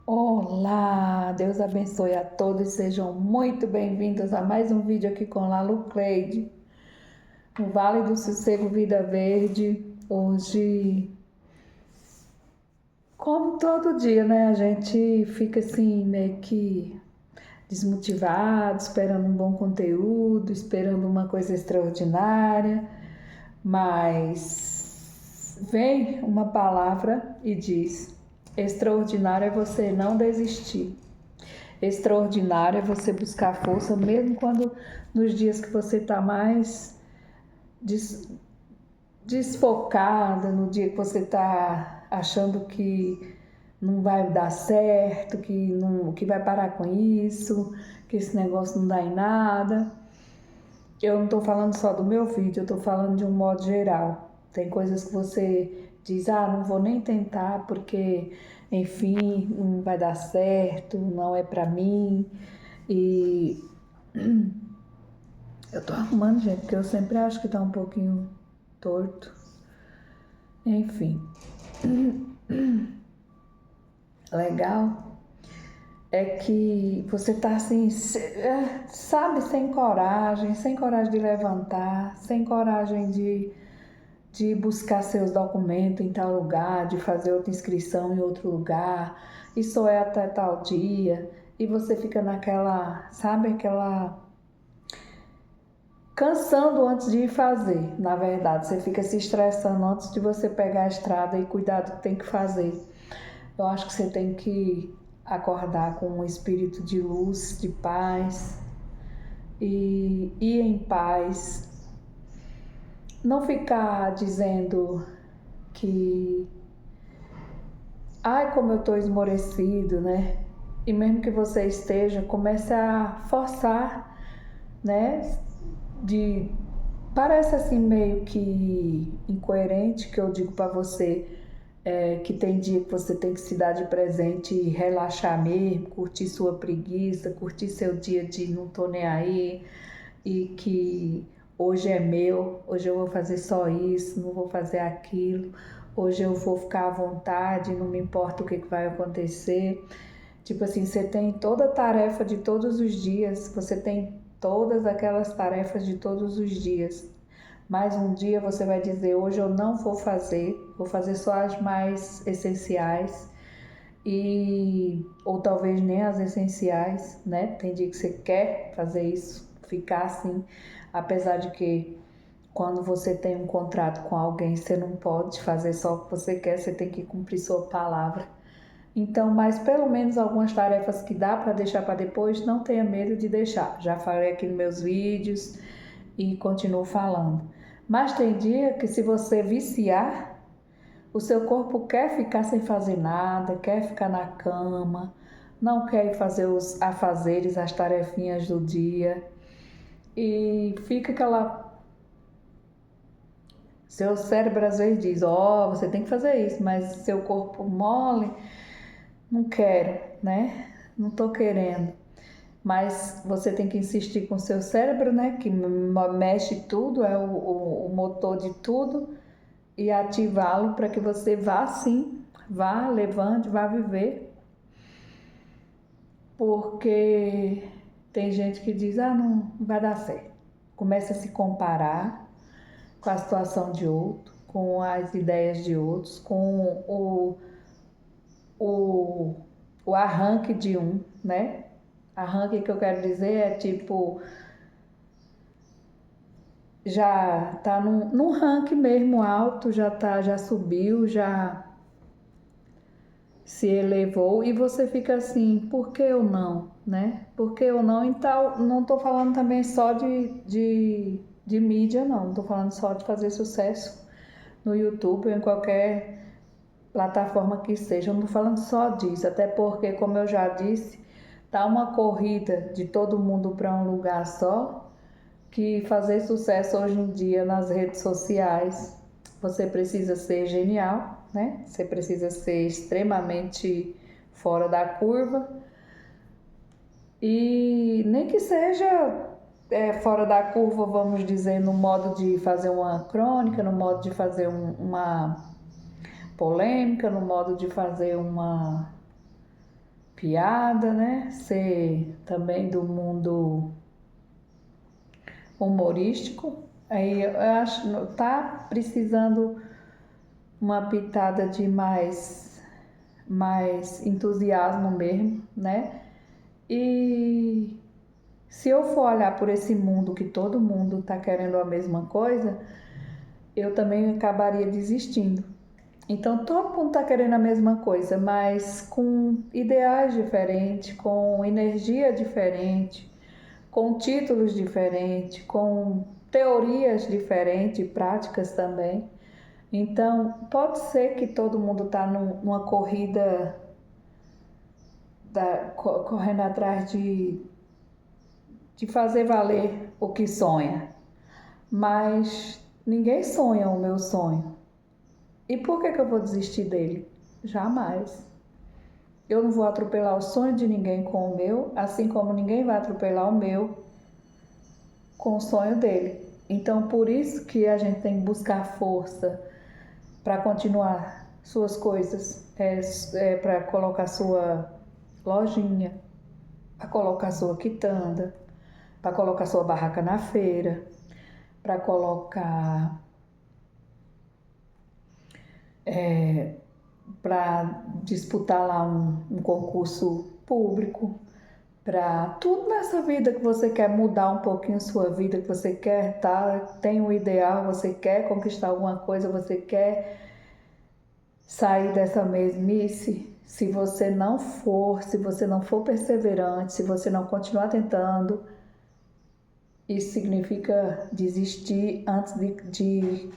Olá, Deus abençoe a todos, sejam muito bem-vindos a mais um vídeo aqui com Lalu Cleide, no Vale do Sossego Vida Verde. Hoje, como todo dia, né, a gente fica assim meio que desmotivado, esperando um bom conteúdo, esperando uma coisa extraordinária, mas vem uma palavra e diz: extraordinário é você não desistir. Extraordinário é você buscar força, mesmo quando nos dias que você está mais desfocada, no dia que você está achando que não vai dar certo, que vai parar com isso, que esse negócio não dá em nada. Eu não estou falando só do meu vídeo, eu estou falando de um modo geral. Tem coisas que você diz, não vou nem tentar porque, enfim, não vai dar certo, não é pra mim. E eu tô arrumando, gente, porque eu sempre acho que tá um pouquinho torto. Enfim, legal é que você tá assim, sabe, sem coragem de levantar, sem coragem de buscar seus documentos em tal lugar, de fazer outra inscrição em outro lugar, e só é até tal dia, e você fica naquela, sabe, aquela cansando antes de ir fazer, na verdade, você fica se estressando antes de você pegar a estrada e cuidar do que tem que fazer. Eu acho que você tem que acordar com um espírito de luz, de paz e ir em paz. Não ficar dizendo que, ai, como eu tô esmorecido, né? E mesmo que você esteja, comece a forçar, né? De Parece assim meio que incoerente que eu digo para você que tem dia que você tem que se dar de presente e relaxar mesmo, curtir sua preguiça, curtir seu dia de não tô nem aí e que hoje é meu, hoje eu vou fazer só isso, não vou fazer aquilo, hoje eu vou ficar à vontade, não me importa o que vai acontecer. Tipo assim, você tem toda a tarefa de todos os dias, você tem todas aquelas tarefas de todos os dias. Mas um dia você vai dizer, hoje eu não vou fazer só as mais essenciais e ou talvez nem as essenciais, né? Tem dia que você quer fazer isso, ficar assim, apesar de que quando você tem um contrato com alguém, você não pode fazer só o que você quer, você tem que cumprir sua palavra. Então, mas pelo menos algumas tarefas que dá para deixar para depois, não tenha medo de deixar. Já falei aqui nos meus vídeos e continuo falando. Mas tem dia que se você viciar, o seu corpo quer ficar sem fazer nada, quer ficar na cama, não quer ir fazer os afazeres, as tarefinhas do dia. E fica aquela. Seu cérebro às vezes diz: você tem que fazer isso, mas seu corpo mole, não quero, né? Não tô querendo. Mas você tem que insistir com o seu cérebro, né? Que mexe tudo, é o motor de tudo, e ativá-lo para que você vá sim, vá, levante, vá viver. Porque tem gente que diz, não vai dar certo. Começa a se comparar com a situação de outro, com as ideias de outros, com o, o arranque de um, né? Arranque que eu quero dizer é tipo, já tá num ranking mesmo alto, já subiu, já se elevou e você fica assim, por que eu não, né? Por que eu não? Então, não tô falando também só de mídia, não tô falando só de fazer sucesso no YouTube ou em qualquer plataforma que seja, eu não tô falando só disso, até porque, como eu já disse, tá uma corrida de todo mundo para um lugar só, que fazer sucesso hoje em dia nas redes sociais, você precisa ser genial, né? Você precisa ser extremamente fora da curva e nem que seja fora da curva, vamos dizer, no modo de fazer uma crônica, no modo de fazer uma polêmica, no modo de fazer piada, né? Ser também do mundo humorístico. Aí eu acho tá precisando uma pitada de mais entusiasmo mesmo, né? E se eu for olhar por esse mundo que todo mundo está querendo a mesma coisa, eu também acabaria desistindo. Então todo mundo está querendo a mesma coisa, mas com ideais diferentes, com energia diferente, com títulos diferentes, com teorias diferentes, práticas também. Então pode ser que todo mundo está numa corrida correndo atrás de fazer valer o que sonha, mas ninguém sonha o meu sonho. E por que eu vou desistir dele? Jamais. Eu não vou atropelar o sonho de ninguém com o meu, assim como ninguém vai atropelar o meu com o sonho dele. Então, por isso que a gente tem que buscar força para continuar suas coisas, para colocar sua lojinha, para colocar sua quitanda, para colocar sua barraca na feira, para colocar para disputar lá um concurso público, para tudo nessa vida que você quer mudar um pouquinho sua vida, que você quer tem um ideal, você quer conquistar alguma coisa, você quer sair dessa mesmice. Se você não for perseverante, se você não continuar tentando, isso significa desistir antes de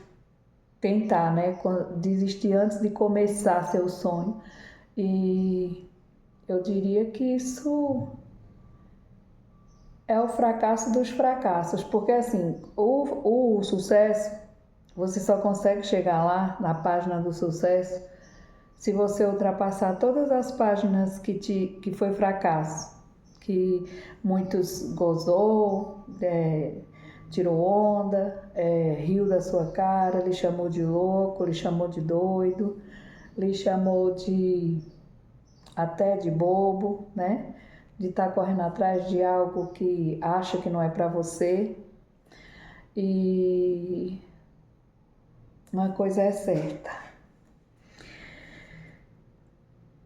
tentar, né? Desistir antes de começar seu sonho. E eu diria que isso é o fracasso dos fracassos, porque assim, o sucesso, você só consegue chegar lá na página do sucesso se você ultrapassar todas as páginas que foi fracasso, que muitos gozou, tirou onda, riu da sua cara, lhe chamou de louco, lhe chamou de doido, lhe chamou até de bobo, né? De estar correndo atrás de algo que acha que não é para você. E uma coisa é certa: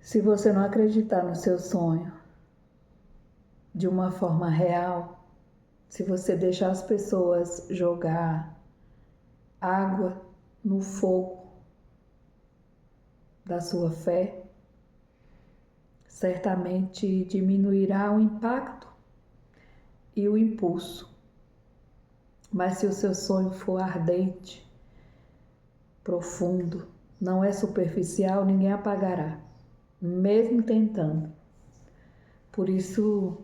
se você não acreditar no seu sonho de uma forma real, se você deixar as pessoas jogar água no fogo da sua fé, certamente diminuirá o impacto e o impulso. Mas se o seu sonho for ardente, profundo, não é superficial, ninguém apagará, mesmo tentando. Por isso,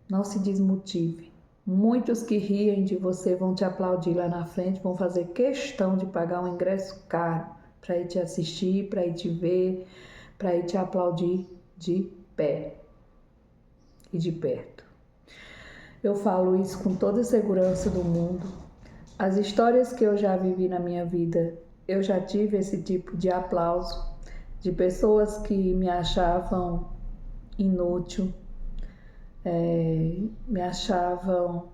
não se desmotive. Muitos que riem de você vão te aplaudir lá na frente, vão fazer questão de pagar um ingresso caro para ir te assistir, para ir te ver, para ir te aplaudir de pé e de perto. Eu falo isso com toda a segurança do mundo. As histórias que eu já vivi na minha vida, eu já tive esse tipo de aplauso de pessoas que me achavam inútil, me achavam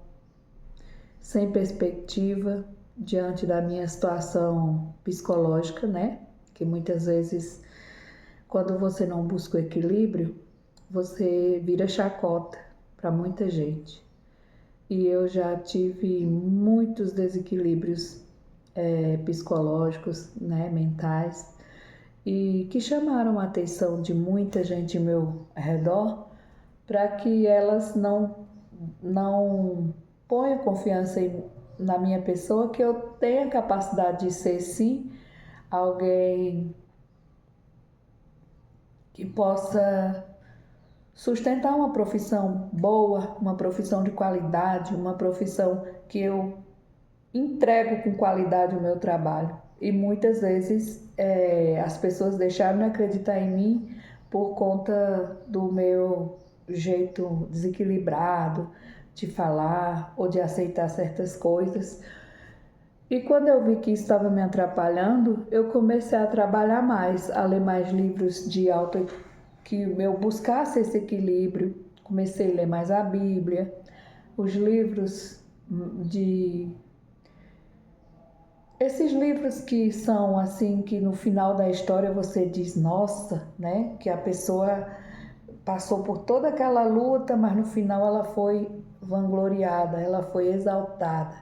sem perspectiva diante da minha situação psicológica, né? Que muitas vezes, quando você não busca o equilíbrio, você vira chacota para muita gente. E eu já tive muitos desequilíbrios psicológicos, né, mentais, e que chamaram a atenção de muita gente ao meu redor para que elas não ponham confiança na minha pessoa, que eu tenho a capacidade de ser, sim, alguém que possa sustentar uma profissão boa, uma profissão de qualidade, uma profissão que eu entrego com qualidade o meu trabalho. E muitas vezes as pessoas deixaram de acreditar em mim por conta do meu jeito desequilibrado de falar ou de aceitar certas coisas. E quando eu vi que isso estava me atrapalhando, eu comecei a trabalhar mais, a ler mais livros de que eu buscasse esse equilíbrio. Comecei a ler mais a Bíblia, os livros de... Esses livros que são assim, que no final da história você diz, nossa, né? Que a pessoa passou por toda aquela luta, mas no final ela foi vangloriada, ela foi exaltada.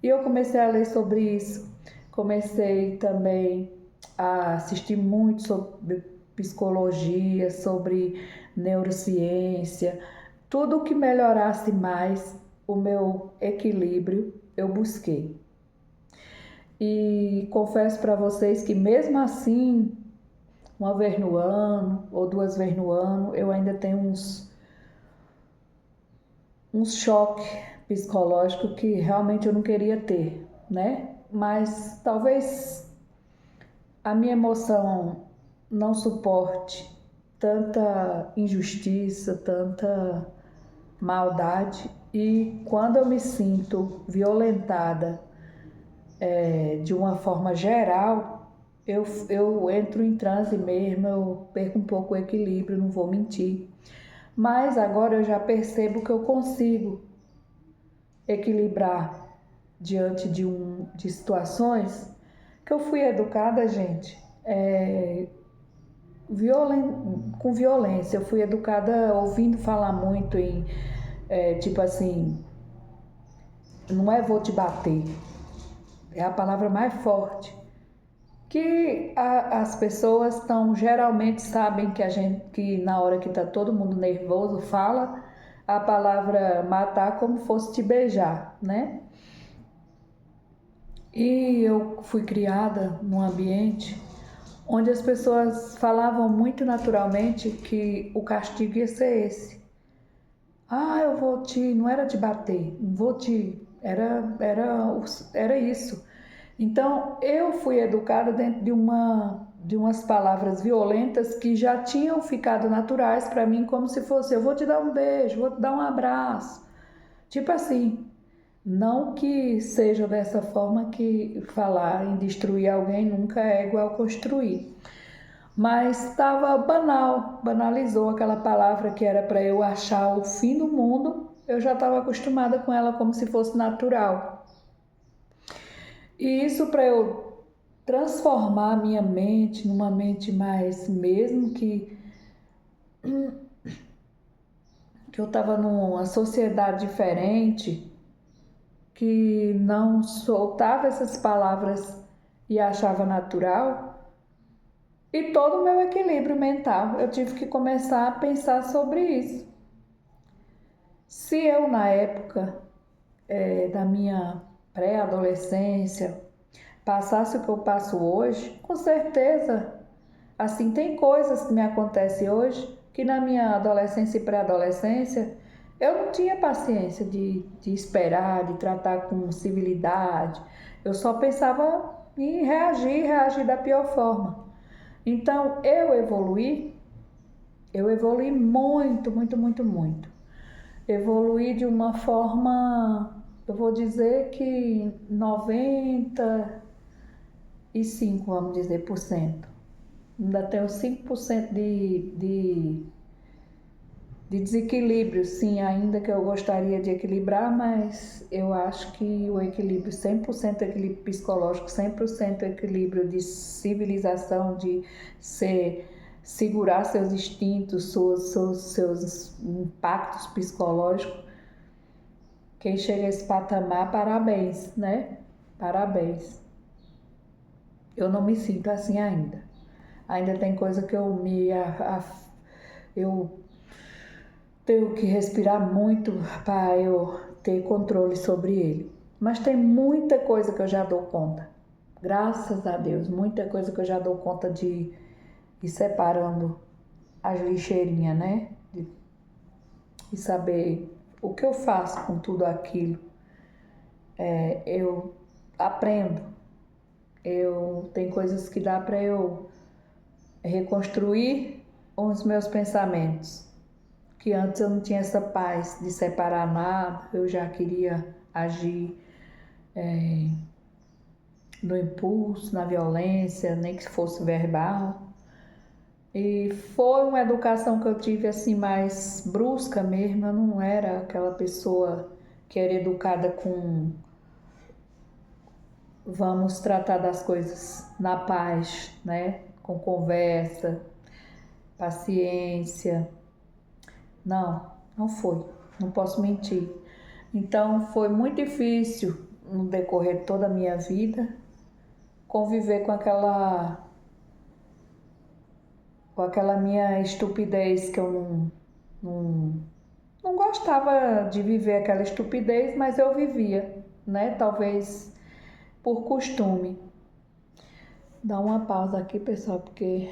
E eu comecei a ler sobre isso. Comecei também a assistir muito sobre psicologia, sobre neurociência, tudo que melhorasse mais o meu equilíbrio, eu busquei. E confesso para vocês que mesmo assim, uma vez no ano ou duas vezes no ano, eu ainda tenho uns choques psicológicos que realmente eu não queria ter, né? Mas talvez a minha emoção não suporte tanta injustiça, tanta maldade, e quando eu me sinto violentada de uma forma geral, eu entro em transe mesmo, eu perco um pouco o equilíbrio, não vou mentir. Mas agora eu já percebo que eu consigo equilibrar diante de situações que eu fui educada, gente, com violência. Eu fui educada ouvindo falar muito em, tipo assim, não é vou te bater, é a palavra mais forte. Que as pessoas geralmente sabem que a gente, que na hora que está todo mundo nervoso, fala a palavra matar como fosse te beijar, né? E eu fui criada num ambiente onde as pessoas falavam muito naturalmente que o castigo ia ser esse. Ah, eu vou te... Não era te bater, não vou te... Era isso. Então, eu fui educada dentro de umas palavras violentas que já tinham ficado naturais para mim, como se fosse, eu vou te dar um beijo, vou te dar um abraço. Tipo assim, não que seja dessa forma, que falar em destruir alguém nunca é igual construir. Mas estava banal, banalizou aquela palavra que era para eu achar o fim do mundo. Eu já estava acostumada com ela como se fosse natural. E isso, para eu transformar a minha mente numa mente mais, mesmo que eu estava numa sociedade diferente, que não soltava essas palavras e achava natural, e todo o meu equilíbrio mental, eu tive que começar a pensar sobre isso. Se eu, na época da minha pré-adolescência, passasse o que eu passo hoje, com certeza, assim, tem coisas que me acontecem hoje que na minha adolescência e pré-adolescência eu não tinha paciência de esperar, de tratar com civilidade. Eu só pensava em reagir da pior forma. Então, eu evoluí muito, muito, muito, muito. Evoluí de uma forma, eu vou dizer que 95, vamos dizer, por cento. Ainda tenho 5% de desequilíbrio, sim, ainda que eu gostaria de equilibrar, mas eu acho que o equilíbrio, 100% equilíbrio psicológico, 100% equilíbrio de civilização, de segurar seus instintos, seus impactos psicológicos. Quem chega a esse patamar, parabéns, né? Parabéns. Eu não me sinto assim ainda. Ainda tem coisa que eu tenho que respirar muito para eu ter controle sobre ele. Mas tem muita coisa que eu já dou conta. Graças a Deus, muita coisa que eu já dou conta de ir separando as lixeirinhas, né? De saber o que eu faço com tudo aquilo. Eu aprendo. Tem coisas que dá para eu reconstruir os meus pensamentos, que antes eu não tinha essa paz de separar nada, eu já queria agir no impulso, na violência, nem que fosse verbal. E foi uma educação que eu tive assim mais brusca mesmo, eu não era aquela pessoa que era educada com vamos tratar das coisas na paz, né? Com conversa, paciência. Não, não foi, não posso mentir. Então foi muito difícil no decorrer de toda a minha vida conviver com aquela minha estupidez que eu não, não gostava de viver aquela estupidez, mas eu vivia, né? Talvez por costume. Dá uma pausa aqui, pessoal, porque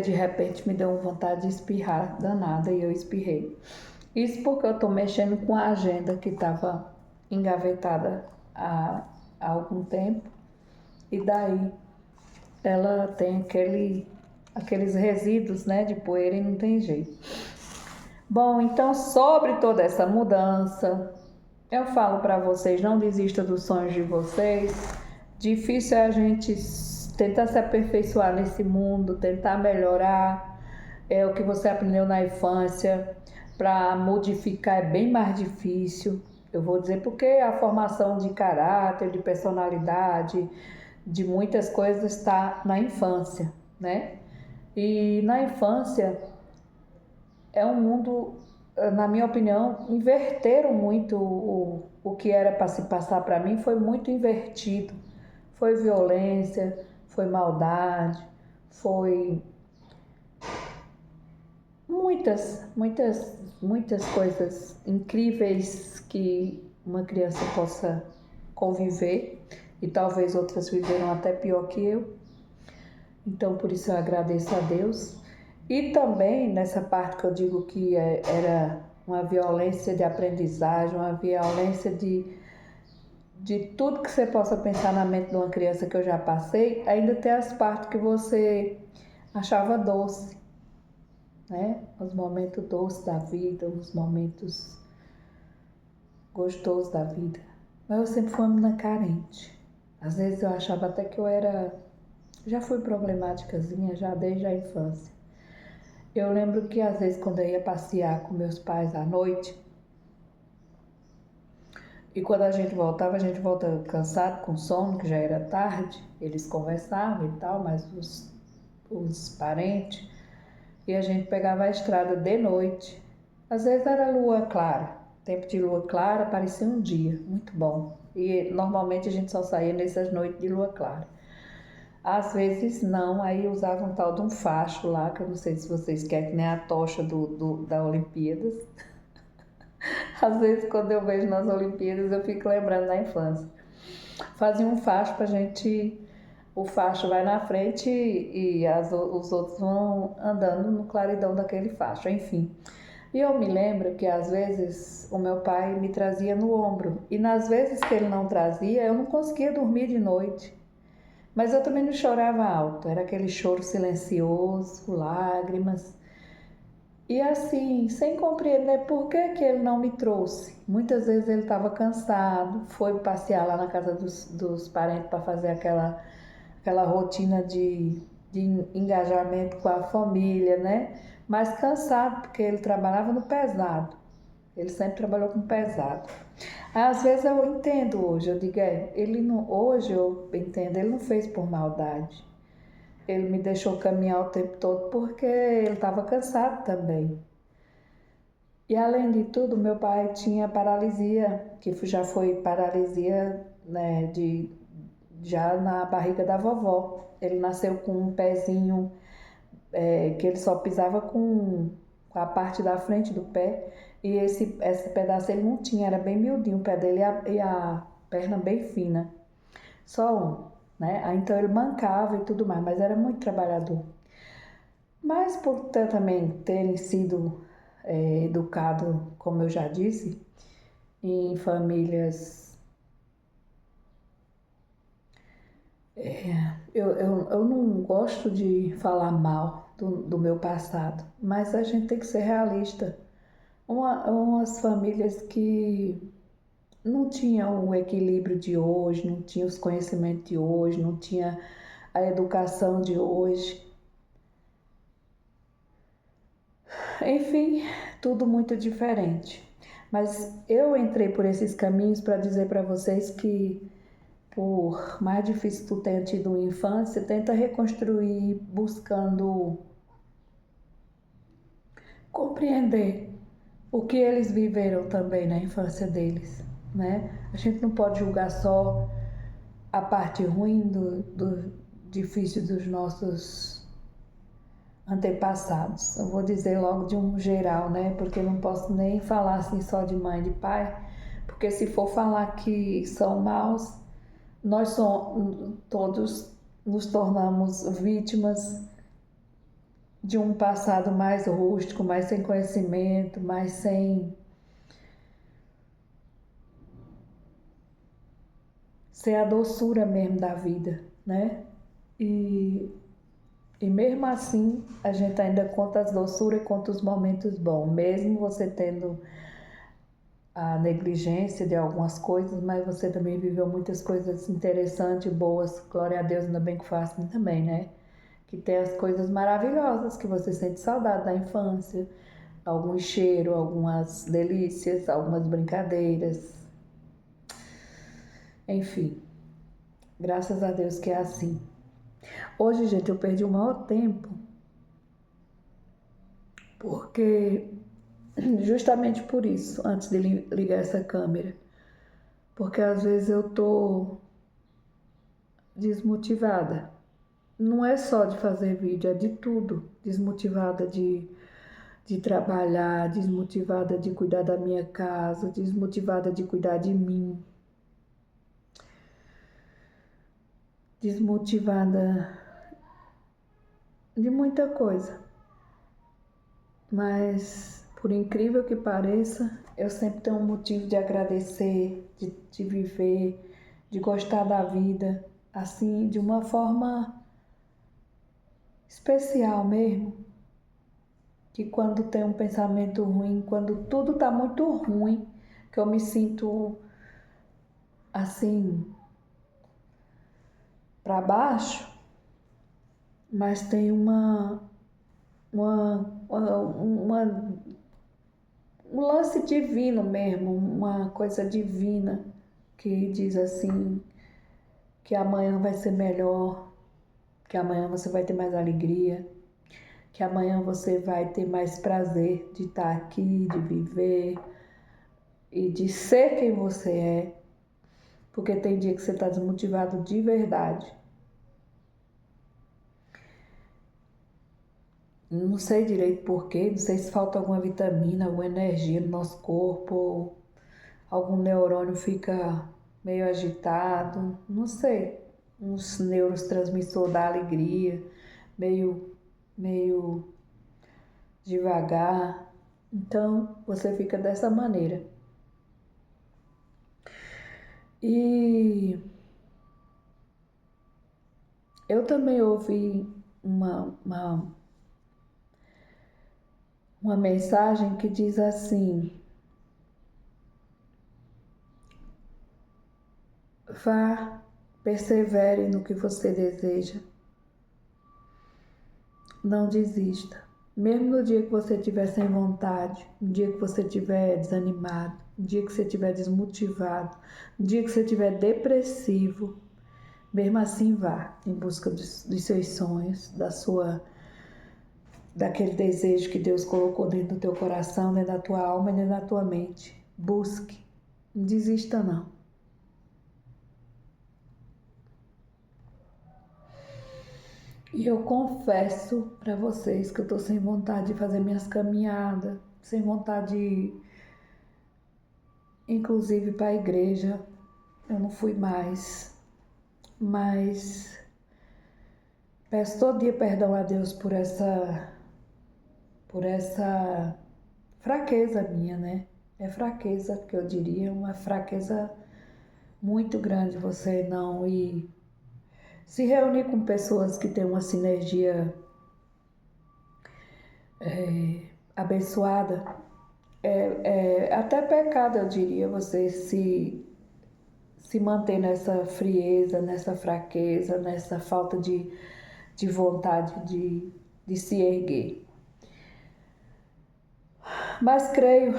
de repente me deu vontade de espirrar danada e eu espirrei. Isso porque eu estou mexendo com a agenda que estava engavetada há algum tempo e daí ela tem aqueles resíduos, né, de poeira e não tem jeito. Bom, então sobre toda essa mudança, eu falo para vocês, não desista dos sonhos de vocês. Difícil é a gente tentar se aperfeiçoar nesse mundo, tentar melhorar. É o que você aprendeu na infância, para modificar é bem mais difícil. Eu vou dizer porque a formação de caráter, de personalidade, de muitas coisas está na infância, né? E na infância é um mundo, na minha opinião, inverteram muito o que era para se passar para mim, foi muito invertido. Foi violência, foi maldade, foi muitas coisas incríveis que uma criança possa conviver e talvez outras viveram até pior que eu. Então, por isso eu agradeço a Deus. E também nessa parte que eu digo que era uma violência de aprendizagem, uma violência de tudo que você possa pensar na mente de uma criança que eu já passei, ainda tem as partes que você achava doce, né? Os momentos doces da vida, os momentos gostosos da vida. Mas eu sempre fui uma menina carente. Às vezes eu achava até que já fui problemáticazinha já desde a infância. Eu lembro que às vezes quando eu ia passear com meus pais à noite, e quando a gente volta cansado, com sono, que já era tarde, eles conversavam e tal, mas os parentes, e a gente pegava a estrada de noite. Às vezes era lua clara, tempo de lua clara, parecia um dia, muito bom. E normalmente a gente só saía nessas noites de lua clara. Às vezes não, aí usava um tal de um facho lá, que eu não sei se vocês querem, que nem a tocha da Olimpíadas. Às vezes quando eu vejo nas Olimpíadas eu fico lembrando da infância. Fazia um facho pra gente, o facho vai na frente e os outros vão andando no claridão daquele facho, enfim. E eu me lembro que às vezes o meu pai me trazia no ombro e nas vezes que ele não trazia eu não conseguia dormir de noite. Mas eu também não chorava alto, era aquele choro silencioso, lágrimas. E assim, sem compreender por que que ele não me trouxe. Muitas vezes ele estava cansado, foi passear lá na casa dos parentes para fazer aquela rotina de engajamento com a família, né? Mas cansado, porque ele trabalhava no pesado. Ele sempre trabalhou com pesado. Às vezes eu entendo hoje, eu digo, ele não, hoje eu entendo, ele não fez por maldade. Ele me deixou caminhar o tempo todo porque ele estava cansado também. E além de tudo, meu pai tinha paralisia, que já foi paralisia, né, já na barriga da vovó. Ele nasceu com um pezinho que ele só pisava com a parte da frente do pé. E esse pedaço ele não tinha, era bem miudinho o pé dele e a perna bem fina. Só um, né? Aí, então ele mancava e tudo mais, mas era muito trabalhador. Mas por também terem sido educados, como eu já disse, em famílias. Eu não gosto de falar mal do meu passado, mas a gente tem que ser realista. Umas famílias que não tinham o equilíbrio de hoje, não tinham os conhecimentos de hoje, não tinha a educação de hoje. Enfim, tudo muito diferente. Mas eu entrei por esses caminhos para dizer para vocês que, por mais difícil que tu tenha tido uma infância, tenta reconstruir buscando compreender o que eles viveram também na infância deles, né? A gente não pode julgar só a parte ruim do difícil dos nossos antepassados. Eu vou dizer logo de um geral, né? Porque não posso nem falar assim só de mãe e de pai, porque se for falar que são maus, nós todos nos tornamos vítimas de um passado mais rústico, mais sem conhecimento, mais sem a doçura mesmo da vida, né? E, e mesmo assim, a gente ainda conta as doçuras e conta os momentos bons, mesmo você tendo a negligência de algumas coisas, mas você também viveu muitas coisas interessantes, boas, glória a Deus, ainda bem que foi assim também, né? Que tem as coisas maravilhosas que você sente saudade da infância, algum cheiro, algumas delícias, algumas brincadeiras, enfim, graças a Deus que é assim. Hoje, gente, eu perdi o maior tempo porque justamente por isso, antes de ligar essa câmera, porque às vezes eu tô desmotivada. Não é só de fazer vídeo, é de tudo. Desmotivada de trabalhar, desmotivada de cuidar da minha casa, desmotivada de cuidar de mim, desmotivada de muita coisa. Mas, por incrível que pareça, eu sempre tenho um motivo de agradecer, de viver, de gostar da vida, assim, de uma forma especial mesmo. Que quando tem um pensamento ruim, quando tudo tá muito ruim, que eu me sinto assim, para baixo, mas tem uma, um lance divino mesmo, uma coisa divina que diz assim que amanhã vai ser melhor, que amanhã você vai ter mais alegria, que amanhã você vai ter mais prazer de estar aqui, de viver e de ser quem você é, porque tem dia que você está desmotivado de verdade. Não sei direito porquê, não sei se falta alguma vitamina, alguma energia no nosso corpo, algum neurônio fica meio agitado, não sei, uns neurotransmissor da alegria, meio devagar. Então você fica dessa maneira. E eu também ouvi uma mensagem que diz assim: vá, persevere no que você deseja, não desista. Mesmo no dia que você estiver sem vontade, no dia que você estiver desanimado, no dia que você estiver desmotivado, no dia que você estiver depressivo, mesmo assim vá em busca dos seus sonhos, daquele desejo que Deus colocou dentro do teu coração, dentro da tua alma e dentro da tua mente. Busque, não desista não. E eu confesso para vocês que eu tô sem vontade de fazer minhas caminhadas, sem vontade de, inclusive para a igreja. Eu não fui mais, mas peço todo dia perdão a Deus por essa fraqueza minha, né? É fraqueza que eu diria, uma fraqueza muito grande você não ir se reunir com pessoas que têm uma sinergia abençoada. É até pecado, eu diria, você se manter nessa frieza, nessa fraqueza, nessa falta de vontade de se erguer. Mas creio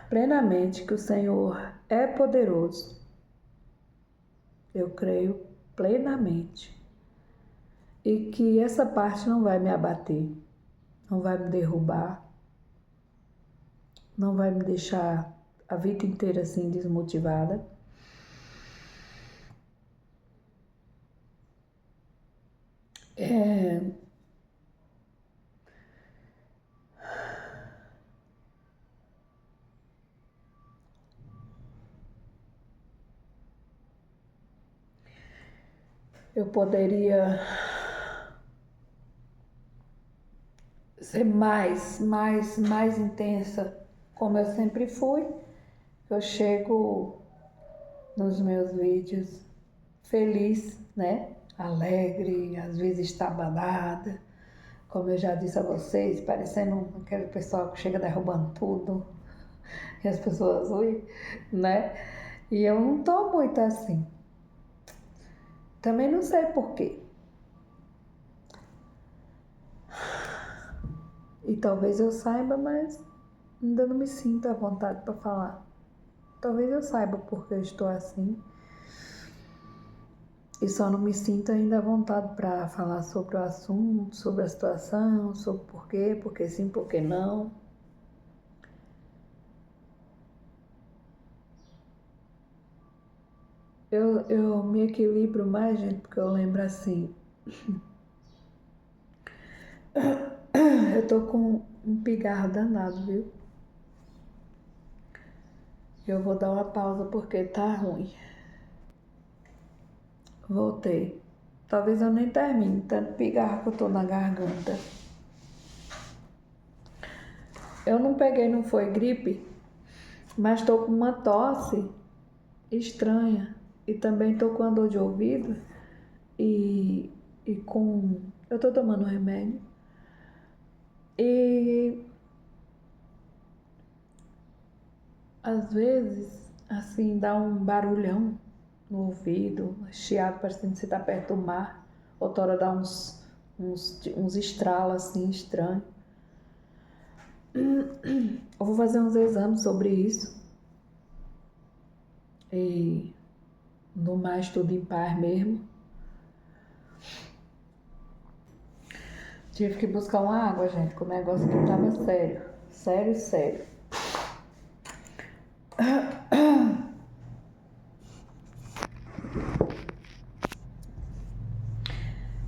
plenamente que o Senhor é poderoso. Eu creio plenamente. E que essa parte não vai me abater, não vai me derrubar, não vai me deixar a vida inteira assim desmotivada. Eu poderia ser mais intensa, como eu sempre fui. Eu chego nos meus vídeos feliz, né? Alegre, às vezes estabanada, como eu já disse a vocês, parecendo aquele pessoal que chega derrubando tudo e as pessoas uem, né? E eu não tô muito assim. Também não sei por quê. E talvez eu saiba, mas ainda não me sinto à vontade para falar. Talvez eu saiba porque eu estou assim. E só não me sinto ainda à vontade para falar sobre o assunto, sobre a situação, sobre por quê, porque sim, porque não. Eu me equilibro mais, gente, porque eu lembro assim. Eu tô com um pigarro danado, viu? Eu vou dar uma pausa porque tá ruim. Voltei. Talvez eu nem termine, tanto pigarro que eu tô na garganta. Eu não peguei, não foi gripe, mas tô com uma tosse estranha. E também tô com dor de ouvido e, e com. Eu tô tomando remédio. E às vezes, assim, dá um barulhão no ouvido, chiado, parecendo que você tá perto do mar. Outra hora dá uns estralos assim estranhos. Eu vou fazer uns exames sobre isso. E no mais tudo em paz mesmo. Tive que buscar uma água, gente, que o negócio aqui tava sério. Sério, sério.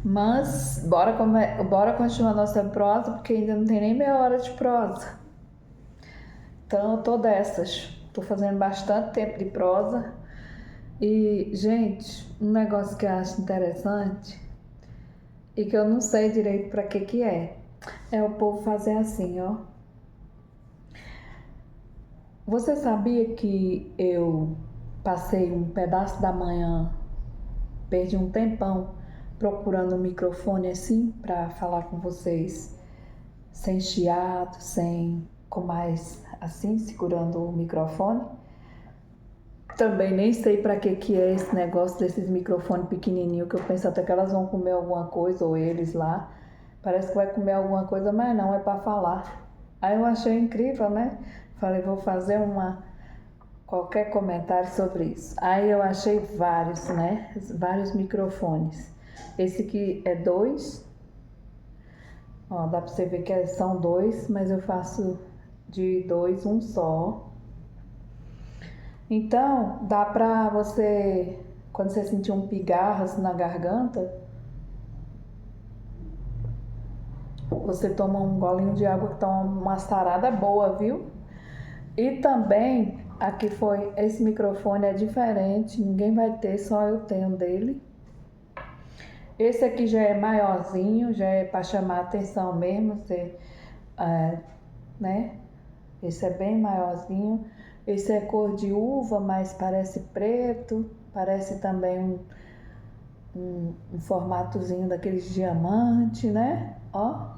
Mas bora continuar nossa prosa, porque ainda não tem nem meia hora de prosa. Então eu tô dessas. Tô fazendo bastante tempo de prosa. E, gente, um negócio que eu acho interessante e que eu não sei direito para que é. É o povo fazer assim, ó. Você sabia que eu passei um pedaço da manhã, perdi um tempão procurando um microfone assim para falar com vocês, sem chiado, sem com mais assim segurando o microfone? Também nem sei para que é esse negócio desses microfones pequenininhos, que eu penso até que elas vão comer alguma coisa, ou eles lá. Parece que vai comer alguma coisa, mas não, é para falar. Aí eu achei incrível, né? Falei, vou fazer qualquer comentário sobre isso. Aí eu achei vários, né? Vários microfones. Esse aqui é dois. Ó, dá para você ver que são dois, mas eu faço de dois um só. Então, dá pra você, quando você sentir um pigarro assim na garganta, você toma um golinho de água que tá uma sarada boa, viu? E também, aqui foi, esse microfone é diferente, ninguém vai ter, só eu tenho dele. Esse aqui já é maiorzinho, já é para chamar a atenção mesmo, você, né? Esse é bem maiorzinho. Esse é cor de uva, mas parece preto, parece também um formatozinho daqueles diamante, né? Ó.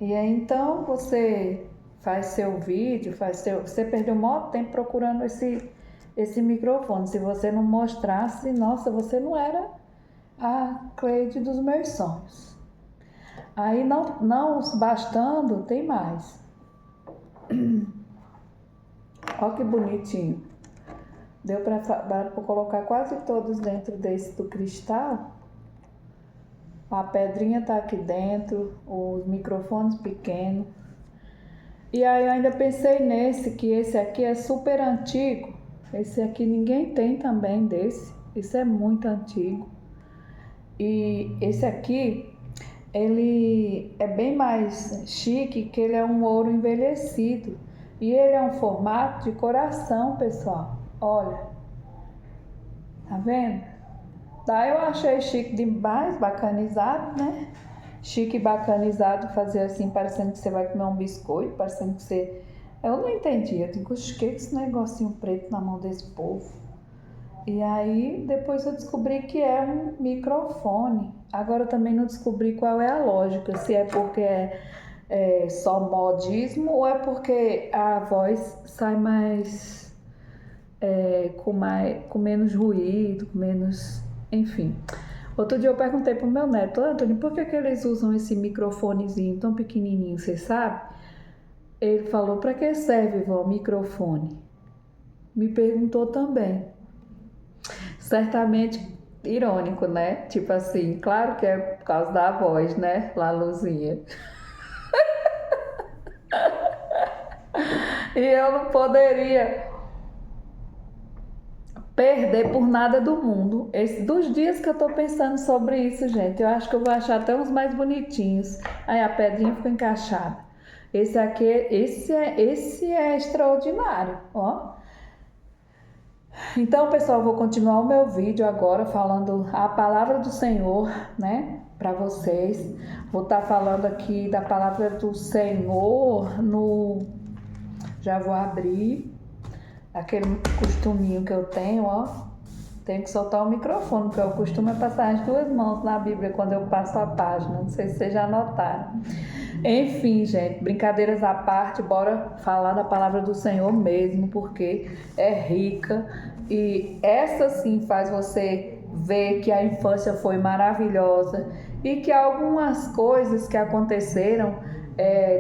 E aí então você faz seu vídeo, você perdeu muito tempo procurando esse microfone. Se você não mostrasse, nossa, você não era a Cleide dos meus sonhos. Aí não bastando, tem mais. Olha que bonitinho. Deu para colocar quase todos dentro desse do cristal. A pedrinha tá aqui dentro, os microfones pequenos. E aí eu ainda pensei nesse, que esse aqui é super antigo. Esse aqui ninguém tem também desse. Isso é muito antigo. E esse aqui, ele é bem mais chique, que ele é um ouro envelhecido. E ele é um formato de coração, pessoal. Olha, tá vendo? Daí eu achei chique demais, bacanizado, né? Chique e bacanizado, fazer assim, parecendo que você vai comer um biscoito, parecendo que você... Eu não entendi, eu digo, o que é esse negocinho preto na mão desse povo? E aí, depois eu descobri que é um microfone. Agora eu também não descobri qual é a lógica, se é porque é só modismo ou é porque a voz sai com menos ruído, com menos... Enfim. Outro dia eu perguntei pro meu neto, Antônio, por que eles usam esse microfonezinho tão pequenininho, você sabe? Ele falou, para que serve, vó, microfone? Me perguntou também. Certamente irônico, né? Tipo assim, claro que é por causa da voz, né? Lá, Luzinha. E eu não poderia perder por nada do mundo. Dos dias que eu tô pensando sobre isso, gente, eu acho que eu vou achar até uns mais bonitinhos. Aí a pedrinha ficou encaixada. Esse aqui, esse é extraordinário, ó. Então, pessoal, eu vou continuar o meu vídeo agora falando a palavra do Senhor, né, para vocês. Vou estar falando aqui da palavra do Senhor no... Já vou abrir aquele costuminho que eu tenho, ó. Tenho que soltar o microfone, porque o costume é passar as duas mãos na Bíblia quando eu passo a página. Não sei se vocês já notaram. Enfim, gente, brincadeiras à parte, bora falar da palavra do Senhor mesmo, porque é rica e essa sim faz você ver que a infância foi maravilhosa e que algumas coisas que aconteceram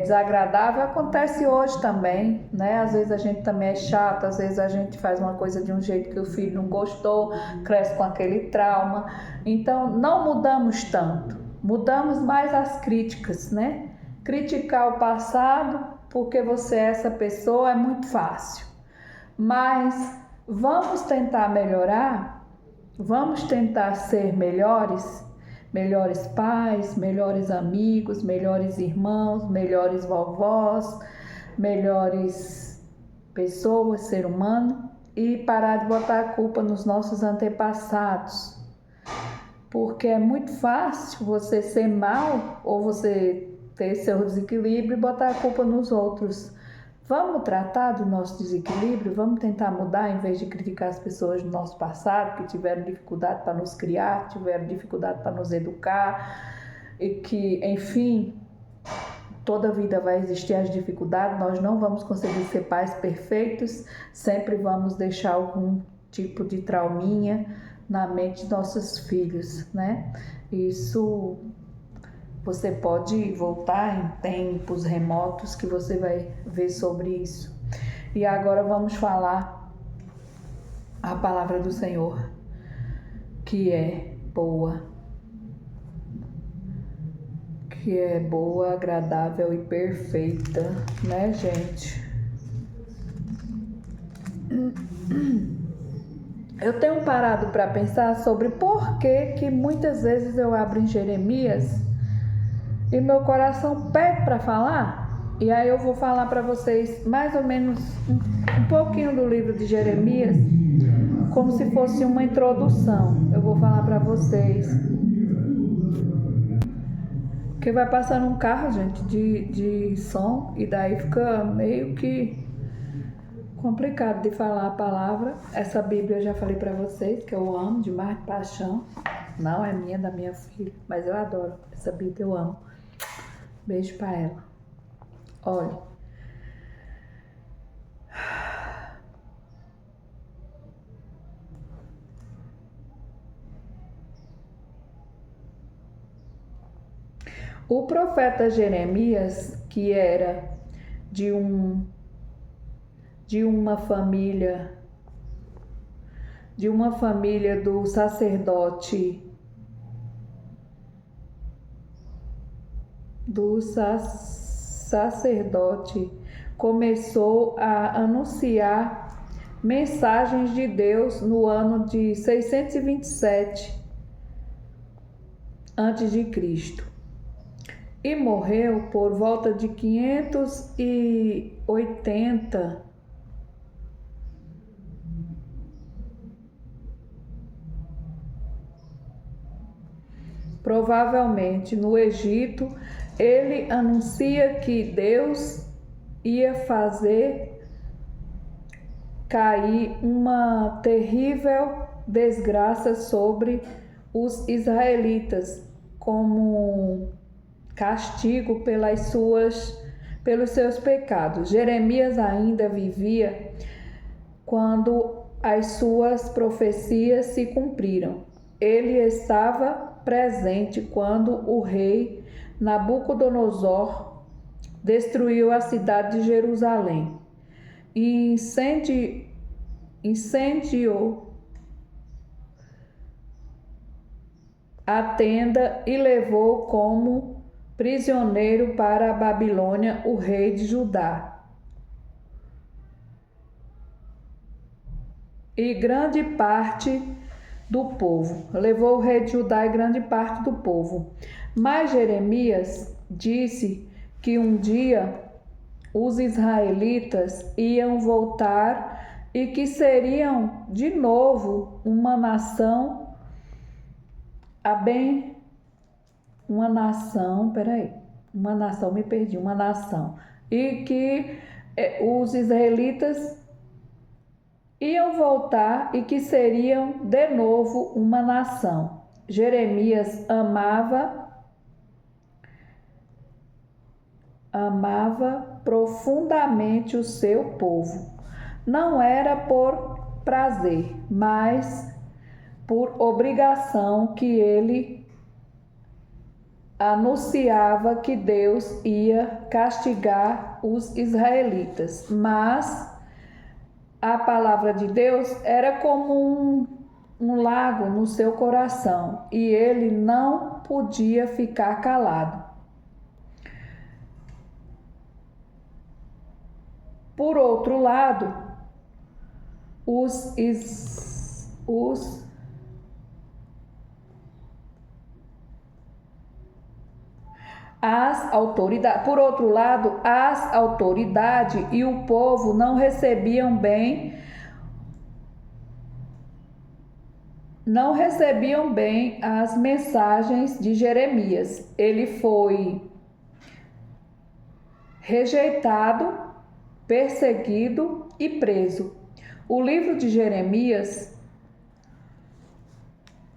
desagradável acontece hoje também, né? Às vezes a gente também é chato, às vezes a gente faz uma coisa de um jeito que o filho não gostou, cresce com aquele trauma. Então não mudamos tanto, mudamos mais as críticas, né? Criticar o passado porque você é essa pessoa é muito fácil, mas vamos tentar melhorar, vamos tentar ser melhores, melhores pais, melhores amigos, melhores irmãos, melhores vovós, melhores pessoas, ser humano, e parar de botar a culpa nos nossos antepassados. Porque é muito fácil você ser mal ou você ter seu desequilíbrio e botar a culpa nos outros. Vamos tratar do nosso desequilíbrio, vamos tentar mudar em vez de criticar as pessoas do nosso passado que tiveram dificuldade para nos criar, tiveram dificuldade para nos educar e que, enfim, toda vida vai existir as dificuldades, nós não vamos conseguir ser pais perfeitos, sempre vamos deixar algum tipo de trauminha na mente de nossos filhos, né? Isso você pode voltar em tempos remotos que você vai ver sobre isso. E agora vamos falar a palavra do Senhor, que é boa, agradável e perfeita, né, gente? Eu tenho parado para pensar sobre por que muitas vezes eu abro em Jeremias e meu coração pede para falar. E aí eu vou falar para vocês mais ou menos um pouquinho do livro de Jeremias, como se fosse uma introdução. Eu vou falar para vocês. Porque vai passando um carro, gente, de som, e daí fica meio que complicado de falar a palavra. Essa Bíblia eu já falei para vocês que eu amo demais de paixão. Não é minha, da minha filha, mas eu adoro. Essa Bíblia eu amo. Beijo para ela. Olha. O profeta Jeremias, que era de um de uma família do sacerdote começou a anunciar mensagens de Deus no ano de 627 a.C. e morreu por volta de 580 provavelmente no Egito. Ele anuncia que Deus ia fazer cair uma terrível desgraça sobre os israelitas como castigo pelos seus pecados. Jeremias ainda vivia quando as suas profecias se cumpriram. Ele estava presente quando o rei Nabucodonosor destruiu a cidade de Jerusalém e incendiou a tenda e levou como prisioneiro para a Babilônia o rei de Judá e grande parte do povo. Levou o rei de Judá e grande parte do povo. Mas Jeremias disse que um dia os israelitas iam voltar e que seriam de novo uma nação e que os israelitas iam voltar e que seriam de novo uma nação. Jeremias amava profundamente o seu povo. Não era por prazer, mas por obrigação que ele anunciava que Deus ia castigar os israelitas. Mas a palavra de Deus era como um lago no seu coração e ele não podia ficar calado. Por outro lado, as autoridades e o povo não recebiam bem as mensagens de Jeremias. Ele foi rejeitado, perseguido e preso. O livro de Jeremias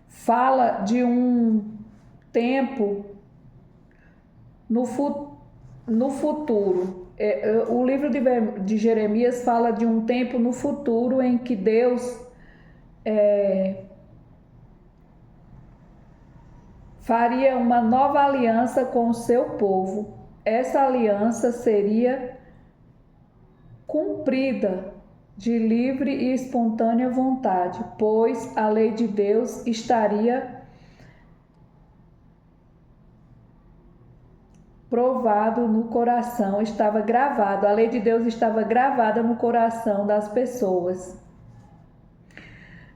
fala de um tempo no futuro. O livro de Jeremias fala de um tempo no futuro em que Deus faria uma nova aliança com o seu povo. Essa aliança seria cumprida de livre e espontânea vontade, pois a lei de Deus estaria a lei de Deus estava gravada no coração das pessoas.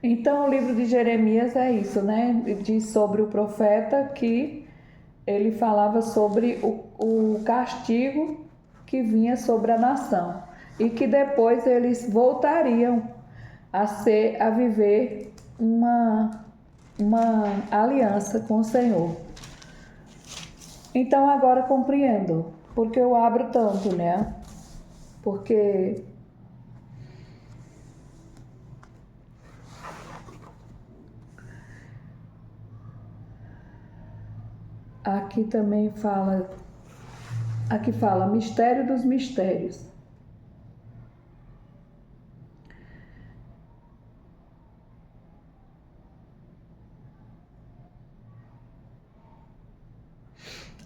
Então o livro de Jeremias é isso, né? Diz sobre o profeta que ele falava sobre o castigo que vinha sobre a nação e que depois eles voltariam a viver uma aliança com o Senhor. Então agora compreendo porque eu abro tanto, né? Porque aqui também fala mistério dos mistérios.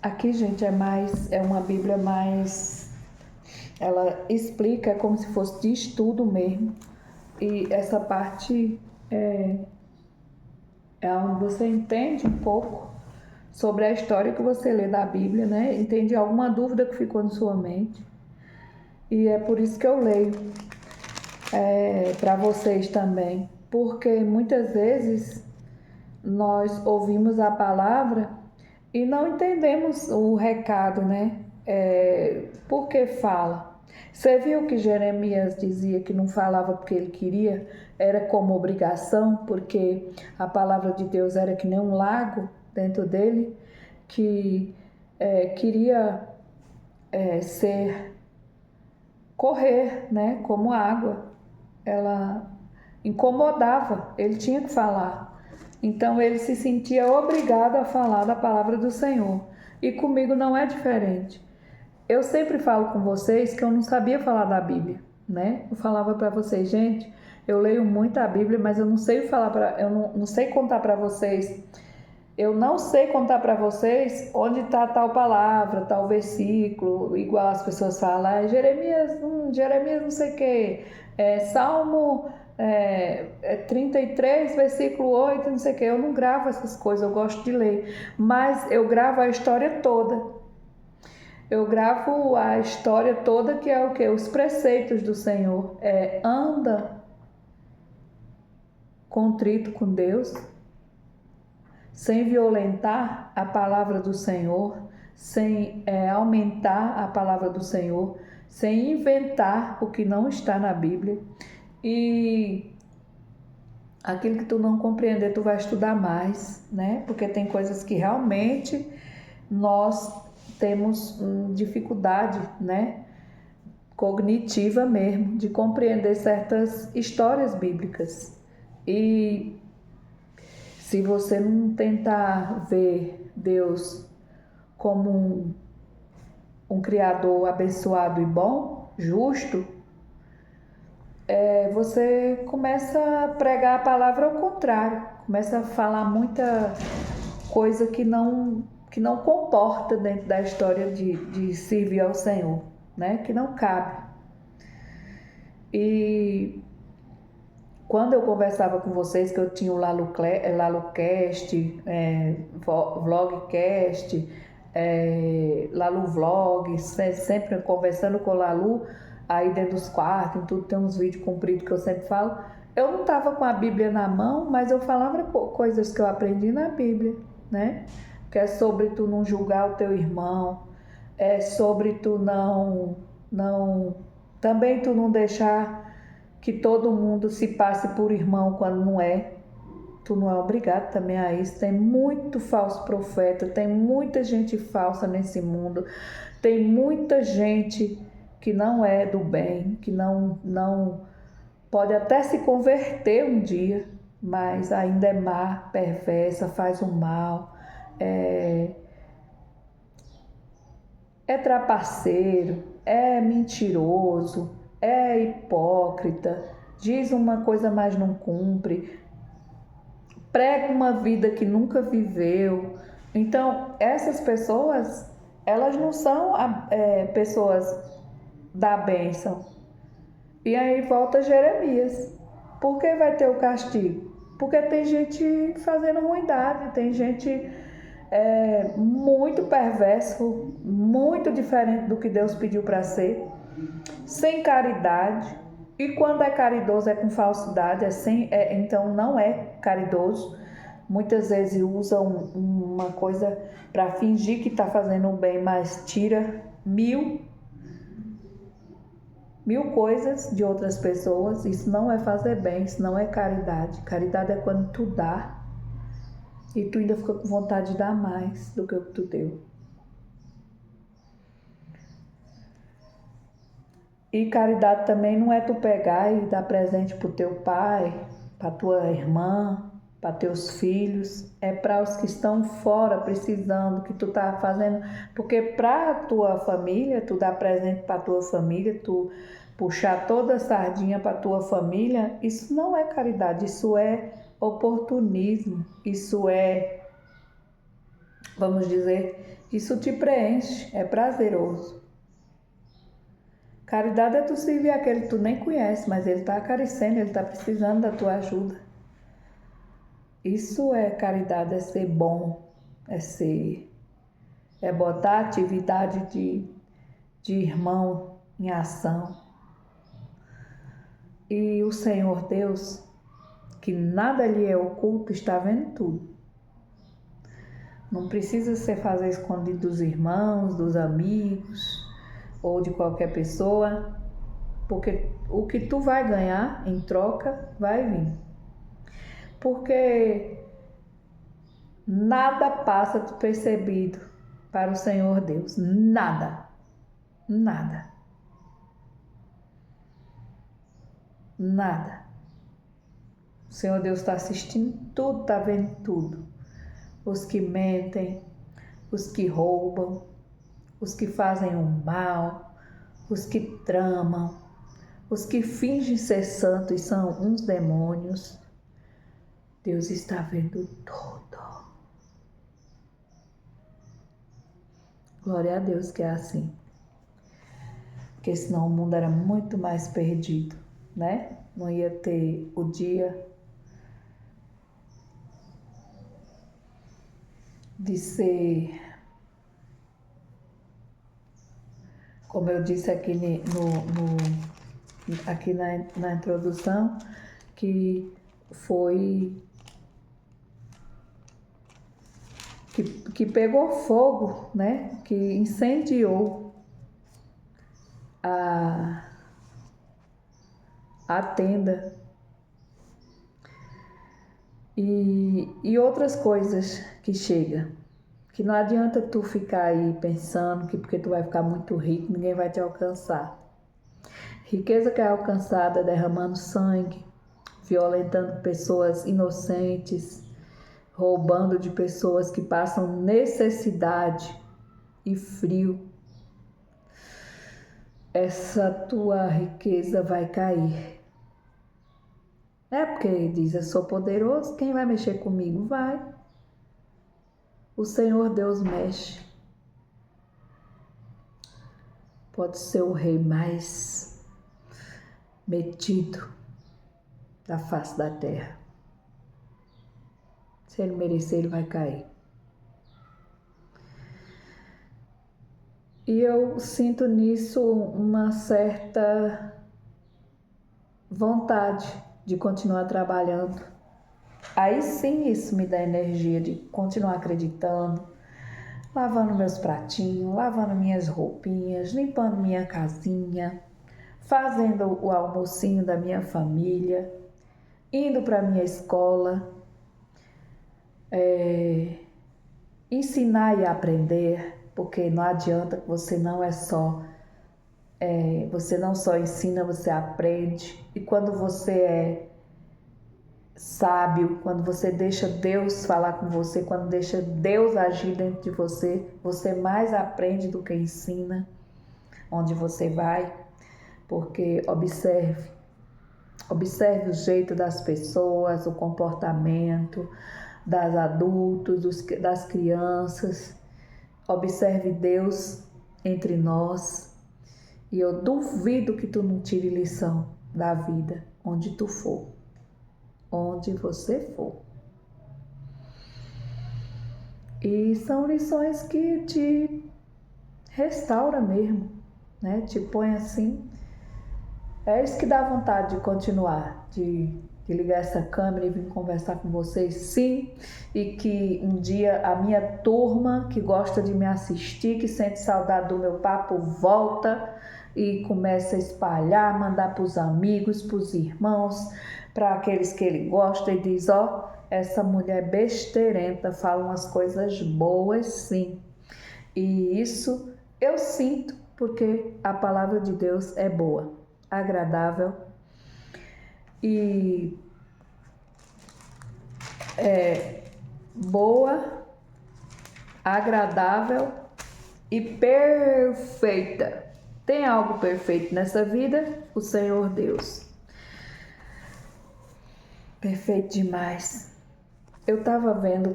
Aqui, gente, é uma Bíblia mais ela explica, é como se fosse de estudo mesmo. E essa parte é onde você entende um pouco sobre a história que você lê da Bíblia, né? Entende alguma dúvida que ficou na sua mente. E é por isso que eu leio para vocês também. Porque muitas vezes nós ouvimos a palavra e não entendemos o recado, né? Por que fala? Você viu que Jeremias dizia que não falava porque ele queria, era como obrigação, porque a palavra de Deus era que nem um lago dentro dele, que queria correr, né? Como água. Ela incomodava, ele tinha que falar. Então ele se sentia obrigado a falar da palavra do Senhor. E comigo não é diferente. Eu sempre falo com vocês que eu não sabia falar da Bíblia, né? Eu falava para vocês, gente, eu leio muito a Bíblia, mas eu não sei falar eu não sei contar para vocês. Eu não sei contar para vocês onde está tal palavra, tal versículo, igual as pessoas falam, Jeremias não sei o que, Salmo 33, versículo 8, não sei o que. Eu não gravo essas coisas, eu gosto de ler, mas eu gravo a história toda. Eu gravo a história toda, que é o que? Os preceitos do Senhor. Anda contrito com Deus, sem violentar a palavra do Senhor, sem aumentar a palavra do Senhor, sem inventar o que não está na Bíblia. E aquilo que tu não compreender, tu vai estudar mais, né? Porque tem coisas que realmente nós temos dificuldade, né? Cognitiva mesmo, de compreender certas histórias bíblicas. E se você não tentar ver Deus como um Criador abençoado e bom, justo, você começa a pregar a palavra ao contrário, começa a falar muita coisa que não comporta dentro da história de servir ao Senhor, né? Que não cabe. E quando eu conversava com vocês, que eu tinha o LaluCast, Vlogcast, Lalu Vlogs, sempre conversando com o Lalu, aí dentro dos quartos, em tudo tem uns vídeos compridos que eu sempre falo. Eu não estava com a Bíblia na mão, mas eu falava coisas que eu aprendi na Bíblia, né? Que é sobre tu não julgar o teu irmão, é sobre tu também tu não deixar que todo mundo se passe por irmão quando não é. Tu não é obrigado também a isso. Tem muito falso profeta, tem muita gente falsa nesse mundo, tem muita gente que não é do bem, que não pode até se converter um dia, mas ainda é má, perversa, faz o mal, é trapaceiro, é mentiroso, é hipócrita, diz uma coisa, mas não cumpre, prega uma vida que nunca viveu. Então, essas pessoas, elas não são pessoas da bênção. E aí volta Jeremias. Por que vai ter o castigo? Porque tem gente fazendo ruindade, tem gente muito perverso, muito diferente do que Deus pediu para ser, sem caridade. E quando é caridoso é com falsidade, então não é caridoso. Muitas vezes usam uma coisa para fingir que está fazendo um bem, mas tira mil coisas de outras pessoas. Isso não é fazer bem, isso não é caridade. Caridade é quando tu dá e tu ainda fica com vontade de dar mais do que o que tu deu. E caridade também não é tu pegar e dar presente pro teu pai, pra tua irmã, para teus filhos, é para os que estão fora precisando, que tu tá fazendo, porque para tua família, tu dá presente para tua família, tu puxar toda a sardinha para tua família, isso não é caridade, isso é oportunismo, isso vamos dizer, isso te preenche, é prazeroso. Caridade é tu servir aquele que tu nem conhece, mas ele está carecendo, ele está precisando da tua ajuda. Isso é caridade, é ser bom, é botar a atividade de irmão em ação. E o Senhor Deus, que nada lhe é oculto, está vendo tudo. Não precisa você fazer escondido dos irmãos, dos amigos ou de qualquer pessoa, porque o que tu vai ganhar em troca vai vir. Porque nada passa despercebido para o Senhor Deus. Nada. Nada. Nada. O Senhor Deus está assistindo tudo, está vendo tudo. Os que mentem, os que roubam, os que fazem o mal, os que tramam, os que fingem ser santos e são uns demônios. Deus está vendo tudo. Glória a Deus que é assim. Porque senão o mundo era muito mais perdido, né? Não ia ter o dia de ser, como eu disse aqui aqui na introdução, que foi que pegou fogo, né? Que incendiou a tenda e outras coisas que chegam. Que não adianta tu ficar aí pensando que porque tu vai ficar muito rico, ninguém vai te alcançar. Riqueza que é alcançada derramando sangue, violentando pessoas inocentes, roubando de pessoas que passam necessidade e frio. Essa tua riqueza vai cair. É porque ele diz, eu sou poderoso, quem vai mexer comigo? Vai. O Senhor Deus mexe. Pode ser o rei mais metido da face da terra. Se ele merecer, ele vai cair. E eu sinto nisso uma certa vontade de continuar trabalhando. Aí sim isso me dá energia de continuar acreditando, lavando meus pratinhos, lavando minhas roupinhas, limpando minha casinha, fazendo o almocinho da minha família, indo para minha escola, ensinar e aprender, porque não adianta que você você não só ensina, você aprende. E quando você é sábio, quando você deixa Deus falar com você, quando deixa Deus agir dentro de você, você mais aprende do que ensina, onde você vai, porque observe o jeito das pessoas, o comportamento das adultos, das crianças. Observe Deus entre nós e eu duvido que tu não tire lição da vida onde tu for, onde você for. E são lições que te restaura mesmo, né? Te põe assim. É isso que dá vontade de continuar, de ligar essa câmera e vir conversar com vocês, sim, e que um dia a minha turma que gosta de me assistir, que sente saudade do meu papo, volta e começa a espalhar, mandar para os amigos, para os irmãos, para aqueles que ele gosta e diz, ó, essa mulher besteirenta fala umas coisas boas, sim. E isso eu sinto porque a palavra de Deus é boa, agradável e boa, agradável e perfeita. Tem algo perfeito nessa vida? O Senhor Deus. Perfeito demais. Eu estava vendo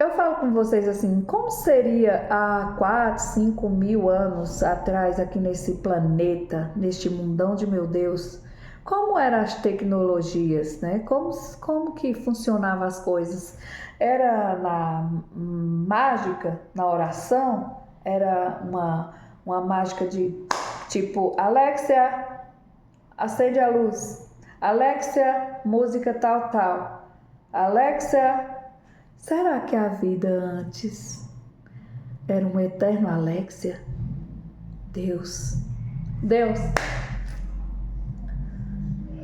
eu falo com vocês assim, como seria há 4, 5 mil anos atrás aqui nesse planeta, neste mundão de meu Deus, como eram as tecnologias, né? Como que funcionavam as coisas? Era na mágica, na oração? Era uma mágica de tipo, Alexia, acende a luz. Alexia, música tal, tal. Alexia, será que a vida antes era um eterno Alexia? Deus, Deus,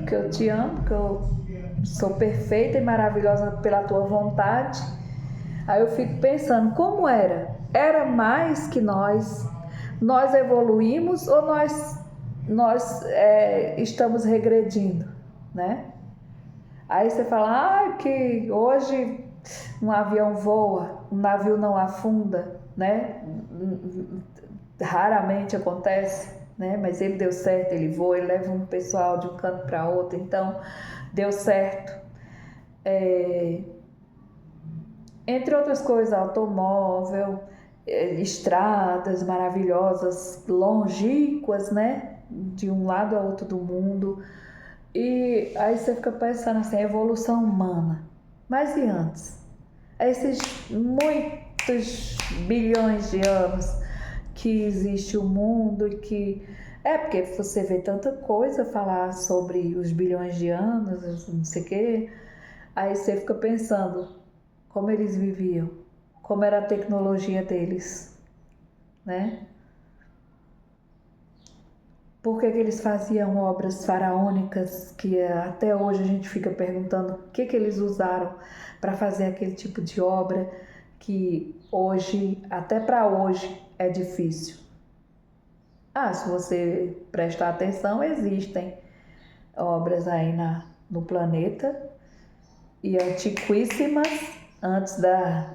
que eu te amo, que eu sou perfeita e maravilhosa pela tua vontade. Aí eu fico pensando, como era? Era mais que nós evoluímos ou nós estamos regredindo, né? Aí você fala, que hoje um avião voa, um navio não afunda, né? Raramente acontece, né? Mas ele deu certo, ele voa, ele leva um pessoal de um canto para outro, então deu certo. Entre outras coisas, automóvel, estradas maravilhosas, longínquas, né? De um lado a outro do mundo. E aí você fica pensando assim, a evolução humana. Mas e antes? Esses muitos bilhões de anos que existe o mundo e que... porque você vê tanta coisa falar sobre os bilhões de anos, não sei o quê. Aí você fica pensando como eles viviam, como era a tecnologia deles, né? Por que eles faziam obras faraônicas que até hoje a gente fica perguntando o que eles usaram para fazer aquele tipo de obra que hoje, até para hoje, é difícil. Se você prestar atenção, existem obras aí no planeta e antiquíssimas, antes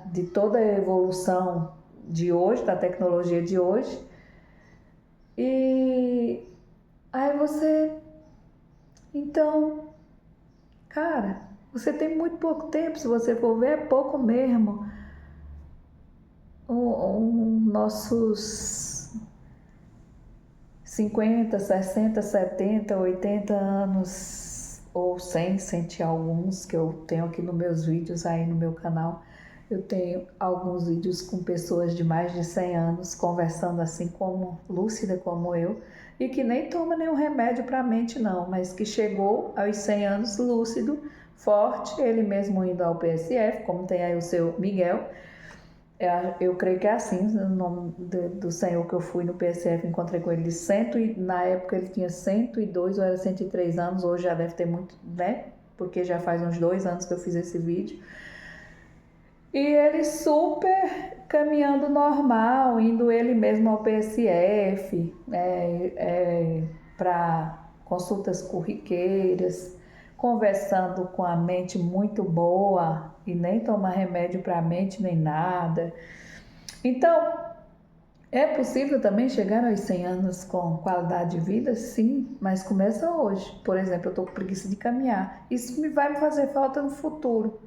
de toda a evolução de hoje, da tecnologia de hoje. E aí então, cara, você tem muito pouco tempo, se você for ver, é pouco mesmo. Nossos 50, 60, 70, 80 anos, ou 100 e alguns, que eu tenho aqui nos meus vídeos aí no meu canal. Eu tenho alguns vídeos com pessoas de mais de 100 anos conversando assim como lúcida como eu, e que nem toma nenhum remédio para a mente não, mas que chegou aos 100 anos lúcido, forte, ele mesmo indo ao PSF, como tem aí o seu Miguel. Eu creio que é assim, o nome do senhor que eu fui no PSF, encontrei com ele na época ele tinha 102 ou era 103 anos, hoje já deve ter muito, né? Porque já faz uns 2 anos que eu fiz esse vídeo. E ele super caminhando normal, indo ele mesmo ao PSF, para consultas corriqueiras, conversando com a mente muito boa e nem tomar remédio para a mente nem nada. Então, é possível também chegar aos 100 anos com qualidade de vida? Sim, mas começa hoje. Por exemplo, eu estou com preguiça de caminhar. Isso vai me fazer falta no futuro.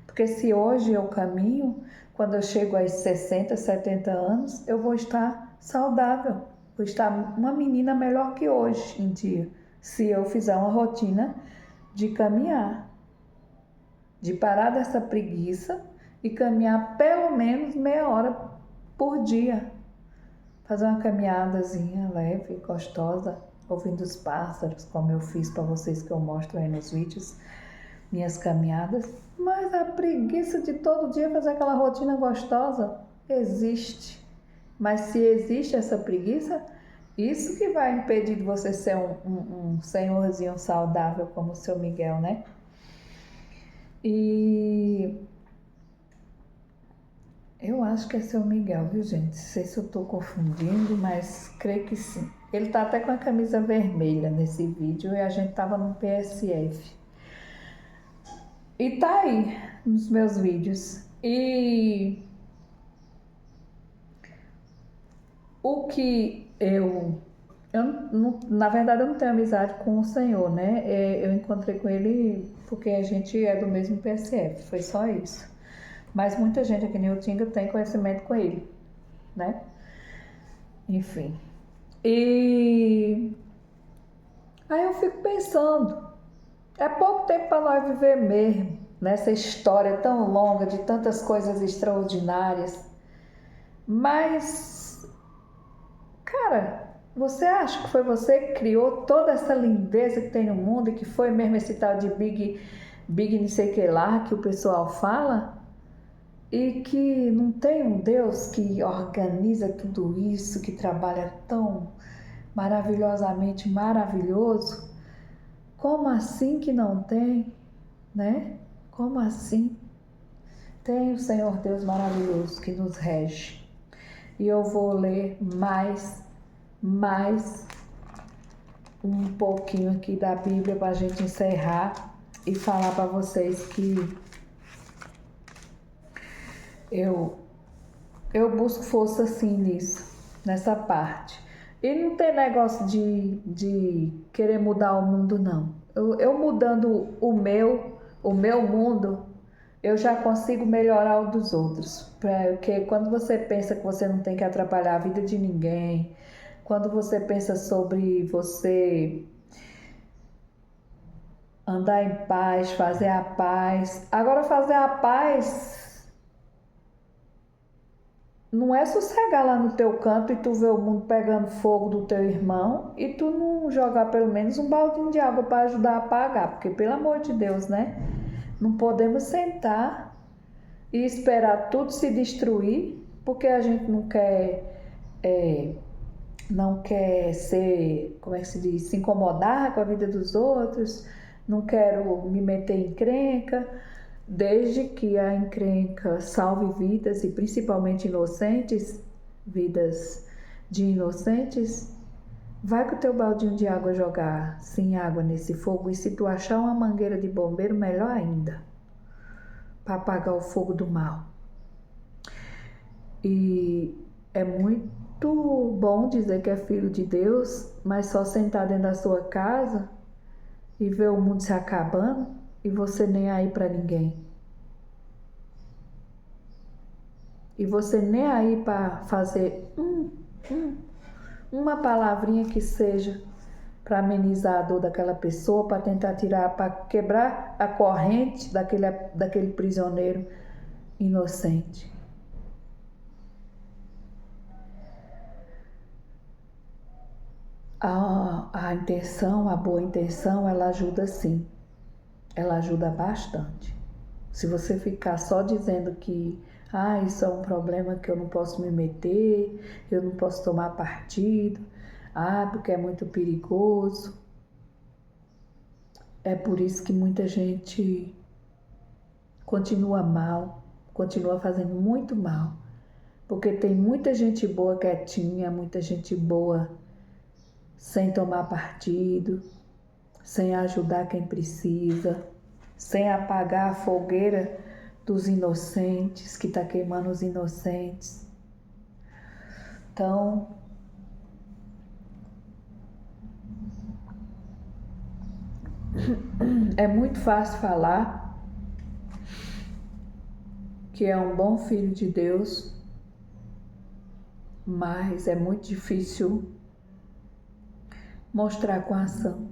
Porque se hoje eu caminho, quando eu chego aos 60, 70 anos, eu vou estar saudável. Vou estar uma menina melhor que hoje em dia. Se eu fizer uma rotina de caminhar. De parar dessa preguiça e caminhar pelo menos meia hora por dia. Fazer uma caminhadazinha leve, gostosa, ouvindo os pássaros, como eu fiz para vocês que eu mostro aí nos vídeos, minhas caminhadas. Mas a preguiça de todo dia fazer aquela rotina gostosa existe. Mas se existe essa preguiça, isso que vai impedir de você ser um senhorzinho saudável como o seu Miguel, né? E eu acho que é seu Miguel, viu, gente? Não sei se eu tô confundindo, mas creio que sim. Ele tá até com a camisa vermelha nesse vídeo e a gente tava no PSF. E tá aí nos meus vídeos. E o que na verdade eu não tenho amizade com o senhor, né? Eu encontrei com ele porque a gente é do mesmo PSF, foi só isso. Mas muita gente aqui em Utinga tem conhecimento com ele, né? Enfim. E aí eu fico pensando, é pouco tempo para nós viver mesmo, nessa história tão longa de tantas coisas extraordinárias. Mas, cara, você acha que foi você que criou toda essa lindeza que tem no mundo e que foi mesmo esse tal de Big não sei que lá que o pessoal fala? E que não tem um Deus que organiza tudo isso, que trabalha tão maravilhosamente maravilhoso? Como assim que não tem, né? Como assim? Tem o Senhor Deus maravilhoso que nos rege. E eu vou ler mais um pouquinho aqui da Bíblia para a gente encerrar e falar para vocês que eu busco força sim nisso, nessa parte. E não tem negócio de querer mudar o mundo, não. Eu mudando o meu mundo, eu já consigo melhorar o dos outros. Porque quando você pensa que você não tem que atrapalhar a vida de ninguém, quando você pensa sobre você andar em paz, fazer a paz. Agora, fazer a paz não é sossegar lá no teu canto e tu ver o mundo pegando fogo do teu irmão e tu não jogar pelo menos um baldinho de água para ajudar a apagar, porque pelo amor de Deus, né? Não podemos sentar e esperar tudo se destruir, porque a gente não quer ser, como é que se diz, se incomodar com a vida dos outros, não quero me meter em encrenca, desde que a encrenca salve vidas e principalmente inocentes, vidas de inocentes. Vai com o teu baldinho de água jogar sem água nesse fogo, e se tu achar uma mangueira de bombeiro, melhor ainda, para apagar o fogo do mal. E é muito bom dizer que é filho de Deus, mas só sentar dentro da sua casa e ver o mundo se acabando e você nem aí para ninguém. E você nem aí para fazer uma palavrinha que seja para amenizar a dor daquela pessoa, para tentar tirar, para quebrar a corrente daquele prisioneiro inocente. A intenção, a boa intenção, ela ajuda sim. Ela ajuda bastante. Se você ficar só dizendo que isso é um problema que eu não posso me meter, eu não posso tomar partido, porque é muito perigoso. É por isso que muita gente continua mal, continua fazendo muito mal. Porque tem muita gente boa quietinha, muita gente boa sem tomar partido, sem ajudar quem precisa, sem apagar a fogueira dos inocentes, que está queimando os inocentes. Então, é muito fácil falar que é um bom filho de Deus, mas é muito difícil mostrar com a ação.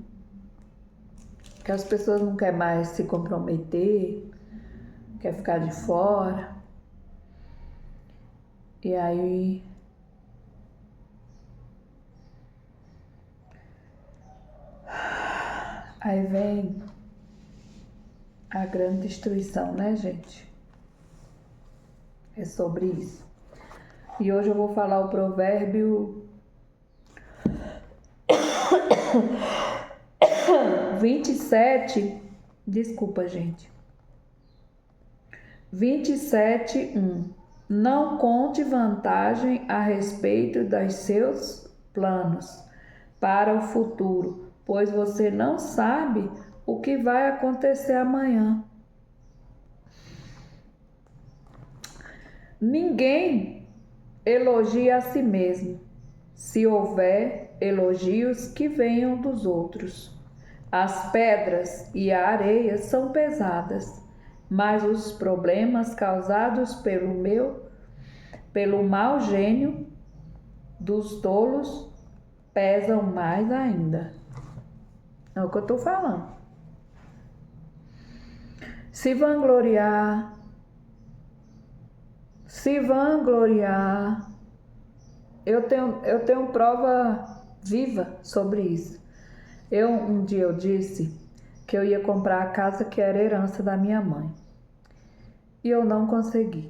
Que as pessoas não querem mais se comprometer, quer ficar de fora. E aí vem a grande destruição, né, gente? É sobre isso. E hoje eu vou falar o provérbio 27, desculpa, gente. 27:1. Não conte vantagem a respeito dos seus planos para o futuro, pois você não sabe o que vai acontecer amanhã. Ninguém elogia a si mesmo, se houver elogios que venham dos outros. As pedras e a areia são pesadas, mas os problemas causados pelo mau gênio dos tolos pesam mais ainda. É o que eu tô falando. Se vangloriar. Eu tenho prova viva sobre isso. Um dia eu disse que eu ia comprar a casa que era herança da minha mãe. E eu não consegui.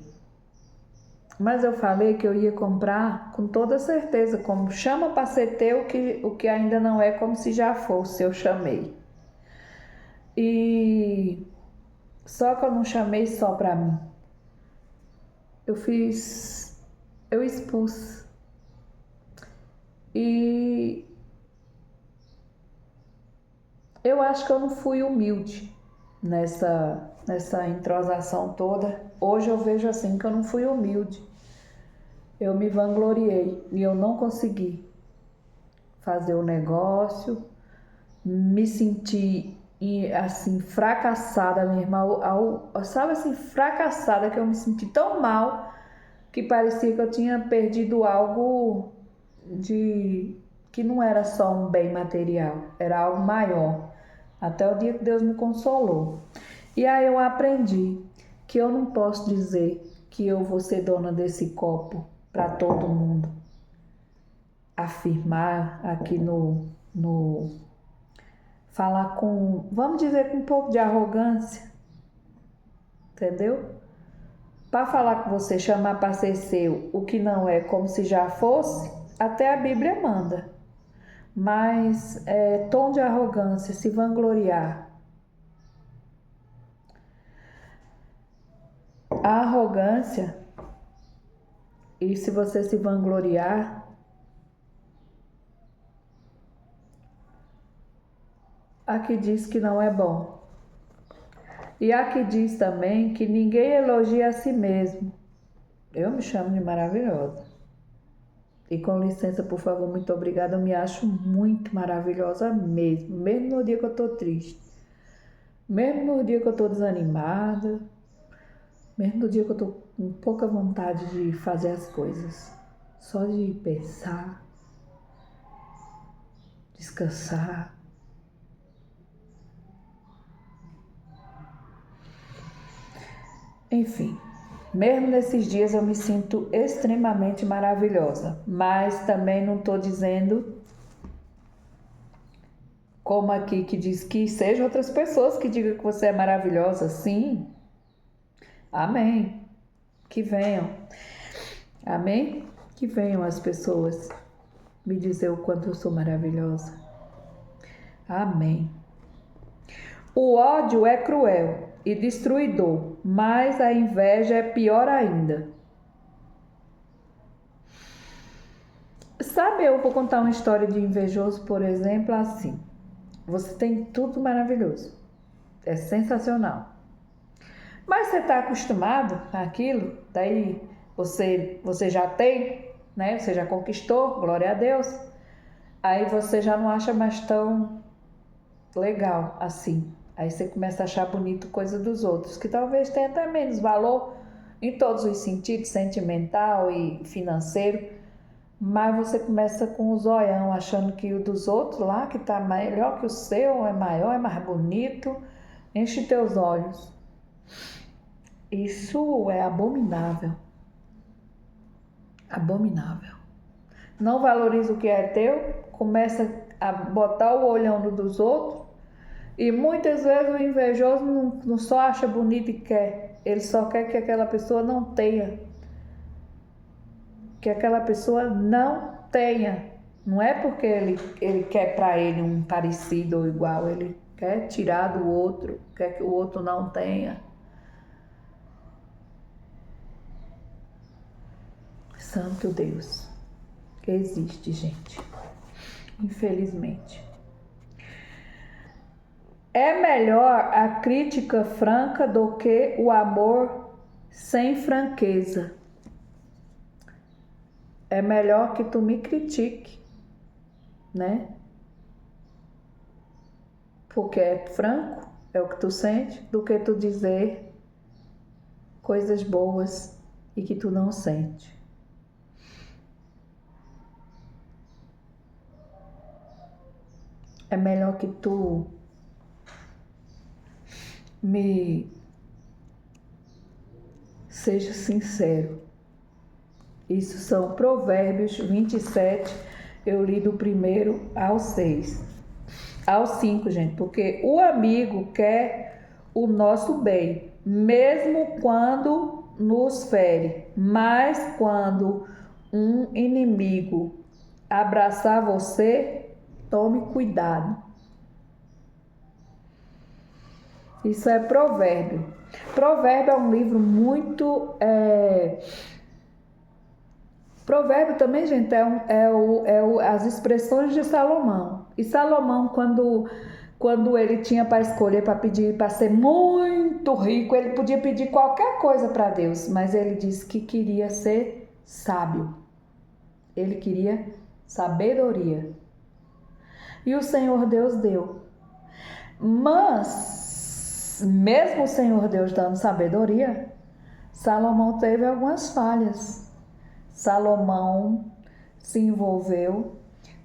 Mas eu falei que eu ia comprar com toda certeza, como chama para ser teu o que ainda não é, como se já fosse, eu chamei. E só que eu não chamei só para mim. Eu expus. E eu acho que eu não fui humilde nessa entrosação toda. Hoje eu vejo assim que eu não fui humilde. Eu me vangloriei e eu não consegui fazer o negócio. Me senti assim fracassada mesmo, sabe assim, fracassada, que eu me senti tão mal que parecia que eu tinha perdido algo de que não era só um bem material, era algo maior. Até o dia que Deus me consolou. E aí eu aprendi que eu não posso dizer que eu vou ser dona desse copo para todo mundo. Afirmar aqui no falar com, vamos dizer, com um pouco de arrogância, entendeu? Para falar com você, chamar para ser seu o que não é, como se já fosse, até a Bíblia manda. Mas tom de arrogância, se vangloriar. A arrogância, e se você se vangloriar, aqui diz que não é bom. E aqui diz também que ninguém elogia a si mesmo. Eu me chamo de maravilhosa. E com licença, por favor, muito obrigada. Eu me acho muito maravilhosa mesmo. Mesmo no dia que eu tô triste. Mesmo no dia que eu tô desanimada. Mesmo no dia que eu tô com pouca vontade de fazer as coisas. Só de pensar. Descansar. Enfim. Mesmo nesses dias eu me sinto extremamente maravilhosa, mas também não estou dizendo, como aqui que diz que sejam outras pessoas que digam que você é maravilhosa. Sim, amém, que venham, amém, que venham as pessoas me dizer o quanto eu sou maravilhosa, amém. O ódio é cruel e destruidor, mas a inveja é pior ainda. Sabe, eu vou contar uma história de invejoso, por exemplo, assim. Você tem tudo maravilhoso, é sensacional. Mas você está acostumado àquilo, daí você já tem, né? Você já conquistou, glória a Deus. Aí você já não acha mais tão legal assim. Aí você começa a achar bonito coisa dos outros, que talvez tenha até menos valor em todos os sentidos, sentimental e financeiro. Mas você começa com o zoião, achando que o dos outros lá, que tá melhor que o seu, é maior, é mais bonito, enche teus olhos. Isso é abominável. Abominável. Não valoriza o que é teu, começa a botar o olhão no dos outros, e muitas vezes o invejoso não só acha bonito e quer, ele só quer que aquela pessoa não tenha. Que aquela pessoa não tenha. Não é porque ele quer para ele um parecido ou igual, ele quer tirar do outro, quer que o outro não tenha. Santo Deus, que existe, gente. Infelizmente. É melhor a crítica franca do que o amor sem franqueza. É melhor que tu me critique, né? Porque é franco, é o que tu sente, do que tu dizer coisas boas e que tu não sente. É melhor que tu me seja sincero. Isso são Provérbios 27, eu li do 1 ao 6. Ao 5, gente, porque o amigo quer o nosso bem, mesmo quando nos fere, mas quando um inimigo abraçar você, tome cuidado. Isso é provérbio. Provérbio é um livro muito... Provérbio também, gente, as expressões de Salomão. E Salomão, quando ele tinha para escolher, para pedir, para ser muito rico, ele podia pedir qualquer coisa para Deus, mas ele disse que queria ser sábio. Ele queria sabedoria. E o Senhor Deus deu. Mas, mesmo o Senhor Deus dando sabedoria, Salomão teve algumas falhas. Salomão se envolveu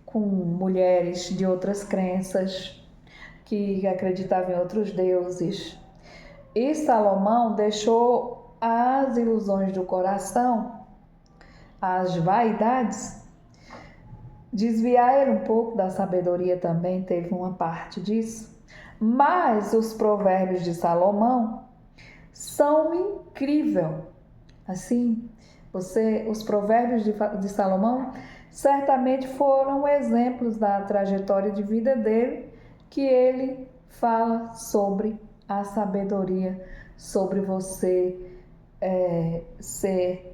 com mulheres de outras crenças, que acreditavam em outros deuses. E Salomão deixou as ilusões do coração, as vaidades, desviar ele um pouco da sabedoria também, teve uma parte disso. Mas os provérbios de Salomão são incríveis. Assim, os provérbios de Salomão certamente foram exemplos da trajetória de vida dele, que ele fala sobre a sabedoria, sobre você ser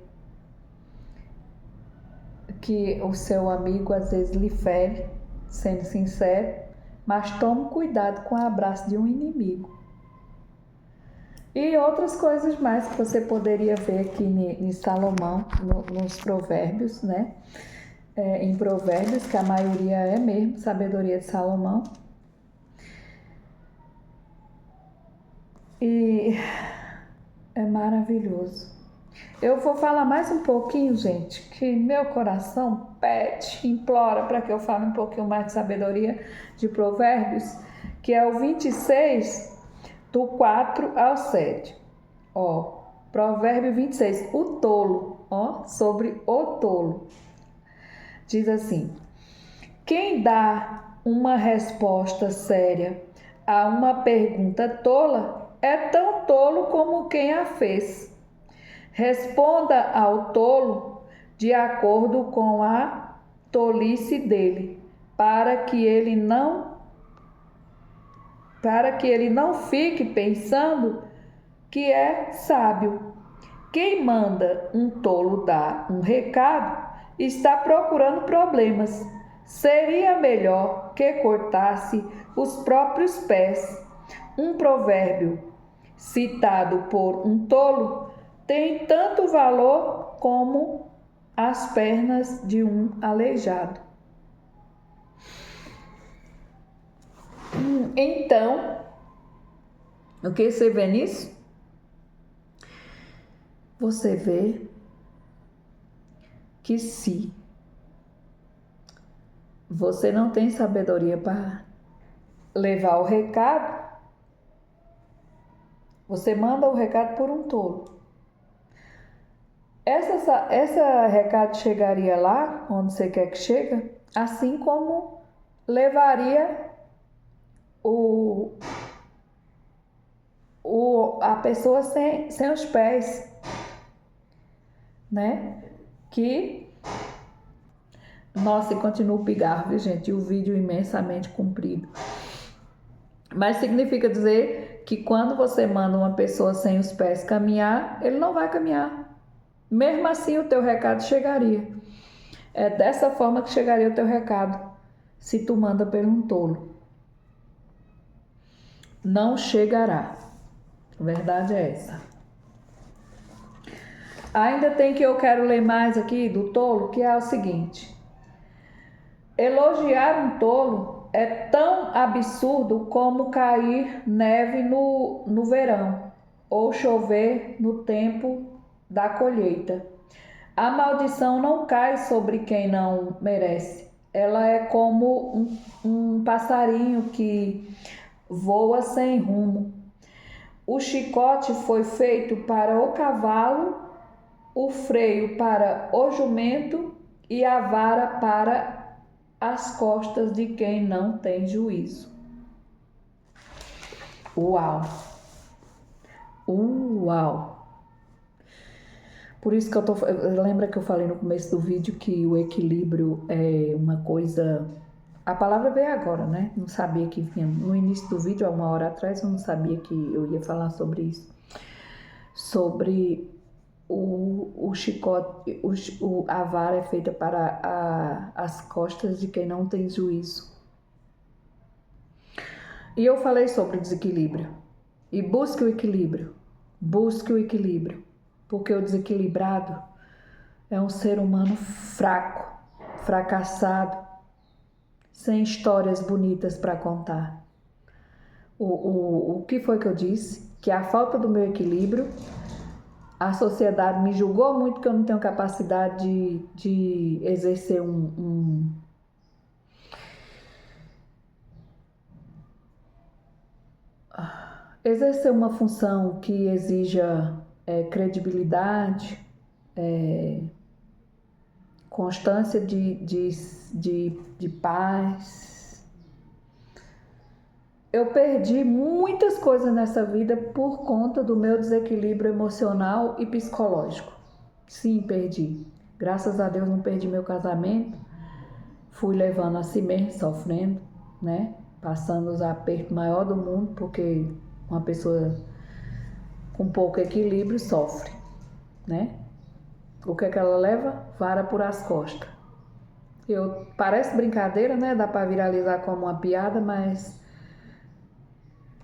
que o seu amigo às vezes lhe fere, sendo sincero, mas tome cuidado com o abraço de um inimigo. E outras coisas mais que você poderia ver aqui em Salomão, nos provérbios, né? Em provérbios, que a maioria é mesmo sabedoria de Salomão. E é maravilhoso. Eu vou falar mais um pouquinho, gente, que meu coração pede, implora para que eu fale um pouquinho mais de sabedoria de provérbios, que é o 26, do 4 ao 7. Ó, provérbio 26, o tolo, ó, sobre o tolo. Diz assim: quem dá uma resposta séria a uma pergunta tola é tão tolo como quem a fez. Responda ao tolo de acordo com a tolice dele, para que ele não fique pensando que é sábio. Quem manda um tolo dar um recado está procurando problemas. Seria melhor que cortasse os próprios pés. Um provérbio citado por um tolo tem tanto valor como as pernas de um aleijado. Então, o que você vê nisso? Você vê que se você não tem sabedoria para levar o recado, você manda o recado por um tolo. Essa recado chegaria lá, onde você quer que chegue, assim como levaria a pessoa sem os pés, né? Nossa, e continua o pigarro, viu, gente? E o vídeo imensamente comprido. Mas significa dizer que quando você manda uma pessoa sem os pés caminhar, ele não vai caminhar. Mesmo assim, o teu recado chegaria. É dessa forma que chegaria o teu recado, se tu manda por um tolo. Não chegará. A verdade é essa. Ainda tem que eu quero ler mais aqui do tolo, que é o seguinte: elogiar um tolo é tão absurdo como cair neve no verão. ou chover no tempo da colheita. A maldição não cai sobre quem não merece. Ela é como um passarinho que voa sem rumo. O chicote foi feito para o cavalo, o freio para o jumento e a vara para as costas de quem não tem juízo. Uau! Uau! Por isso que lembra que eu falei no começo do vídeo que o equilíbrio é uma coisa... A palavra veio agora, né? Não sabia que vinha. No início do vídeo, há 1 hora atrás, eu não sabia que eu ia falar sobre isso. Sobre o chicote, a vara é feita para as costas de quem não tem juízo. E eu falei sobre o desequilíbrio. E busque o equilíbrio. Busque o equilíbrio. Porque o desequilibrado é um ser humano fraco, fracassado, sem histórias bonitas para contar. O que foi que eu disse? Que a falta do meu equilíbrio, a sociedade me julgou muito que eu não tenho capacidade de exercer exercer uma função que exija credibilidade, constância de paz. Eu perdi muitas coisas nessa vida por conta do meu desequilíbrio emocional e psicológico. Sim, perdi. Graças a Deus não perdi meu casamento. Fui levando assim mesmo, sofrendo, né? Passando os apertos maiores do mundo, porque uma pessoa com pouco equilíbrio sofre, né? O que é que ela leva? Vara por as costas. Parece brincadeira, né? Dá para viralizar como uma piada, mas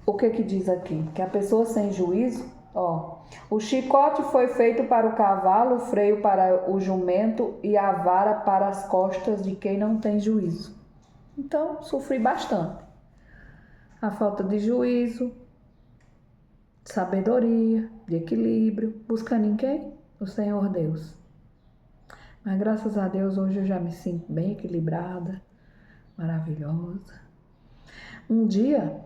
o que que diz aqui? Que a pessoa sem juízo, o chicote foi feito para o cavalo, o freio para o jumento e a vara para as costas de quem não tem juízo. Então, sofri bastante. A falta de juízo, de sabedoria, de equilíbrio, buscando em quem? O Senhor Deus. Mas graças a Deus hoje eu já me sinto bem equilibrada, maravilhosa. Um dia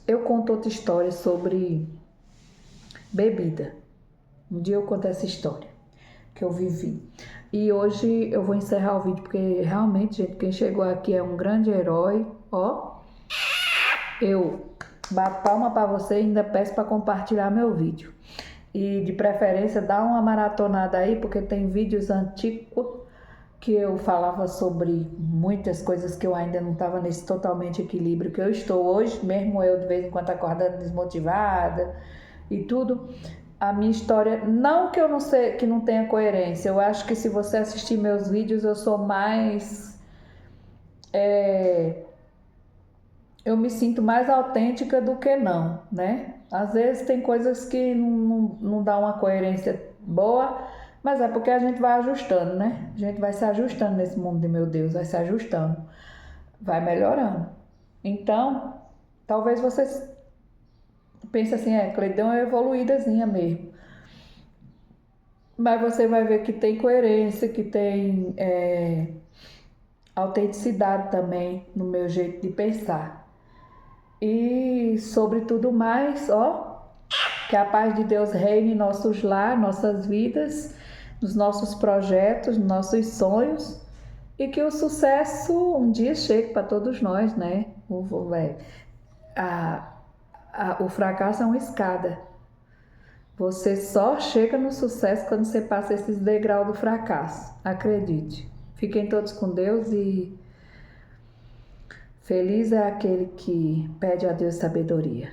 eu conto outra história sobre bebida. Um dia eu conto essa história que eu vivi. E hoje eu vou encerrar o vídeo porque realmente, gente, quem chegou aqui é um grande herói. Eu bato palma para você e ainda peço para compartilhar meu vídeo. E de preferência dá uma maratonada aí, porque tem vídeos antigos que eu falava sobre muitas coisas que eu ainda não estava nesse totalmente equilíbrio que eu estou hoje, mesmo eu de vez em quando acordando desmotivada e tudo. A minha história, não que eu não sei, que não tenha coerência, eu acho que se você assistir meus vídeos eu sou mais... eu me sinto mais autêntica do que não, né? Às vezes tem coisas que não dá uma coerência boa, mas é porque a gente vai ajustando, né? A gente vai se ajustando nesse mundo de meu Deus, vai se ajustando, vai melhorando. Então, talvez vocês pensem assim, Cleide deu uma evoluídazinha mesmo. Mas você vai ver que tem coerência, que tem autenticidade também no meu jeito de pensar. E sobre tudo mais, que a paz de Deus reine em nossos lares, nossas vidas, nos nossos projetos, nos nossos sonhos, e que o sucesso um dia chegue para todos nós, né? O fracasso é uma escada. Você só chega no sucesso quando você passa esses degraus do fracasso. Acredite. Fiquem todos com Deus e feliz é aquele que pede a Deus sabedoria.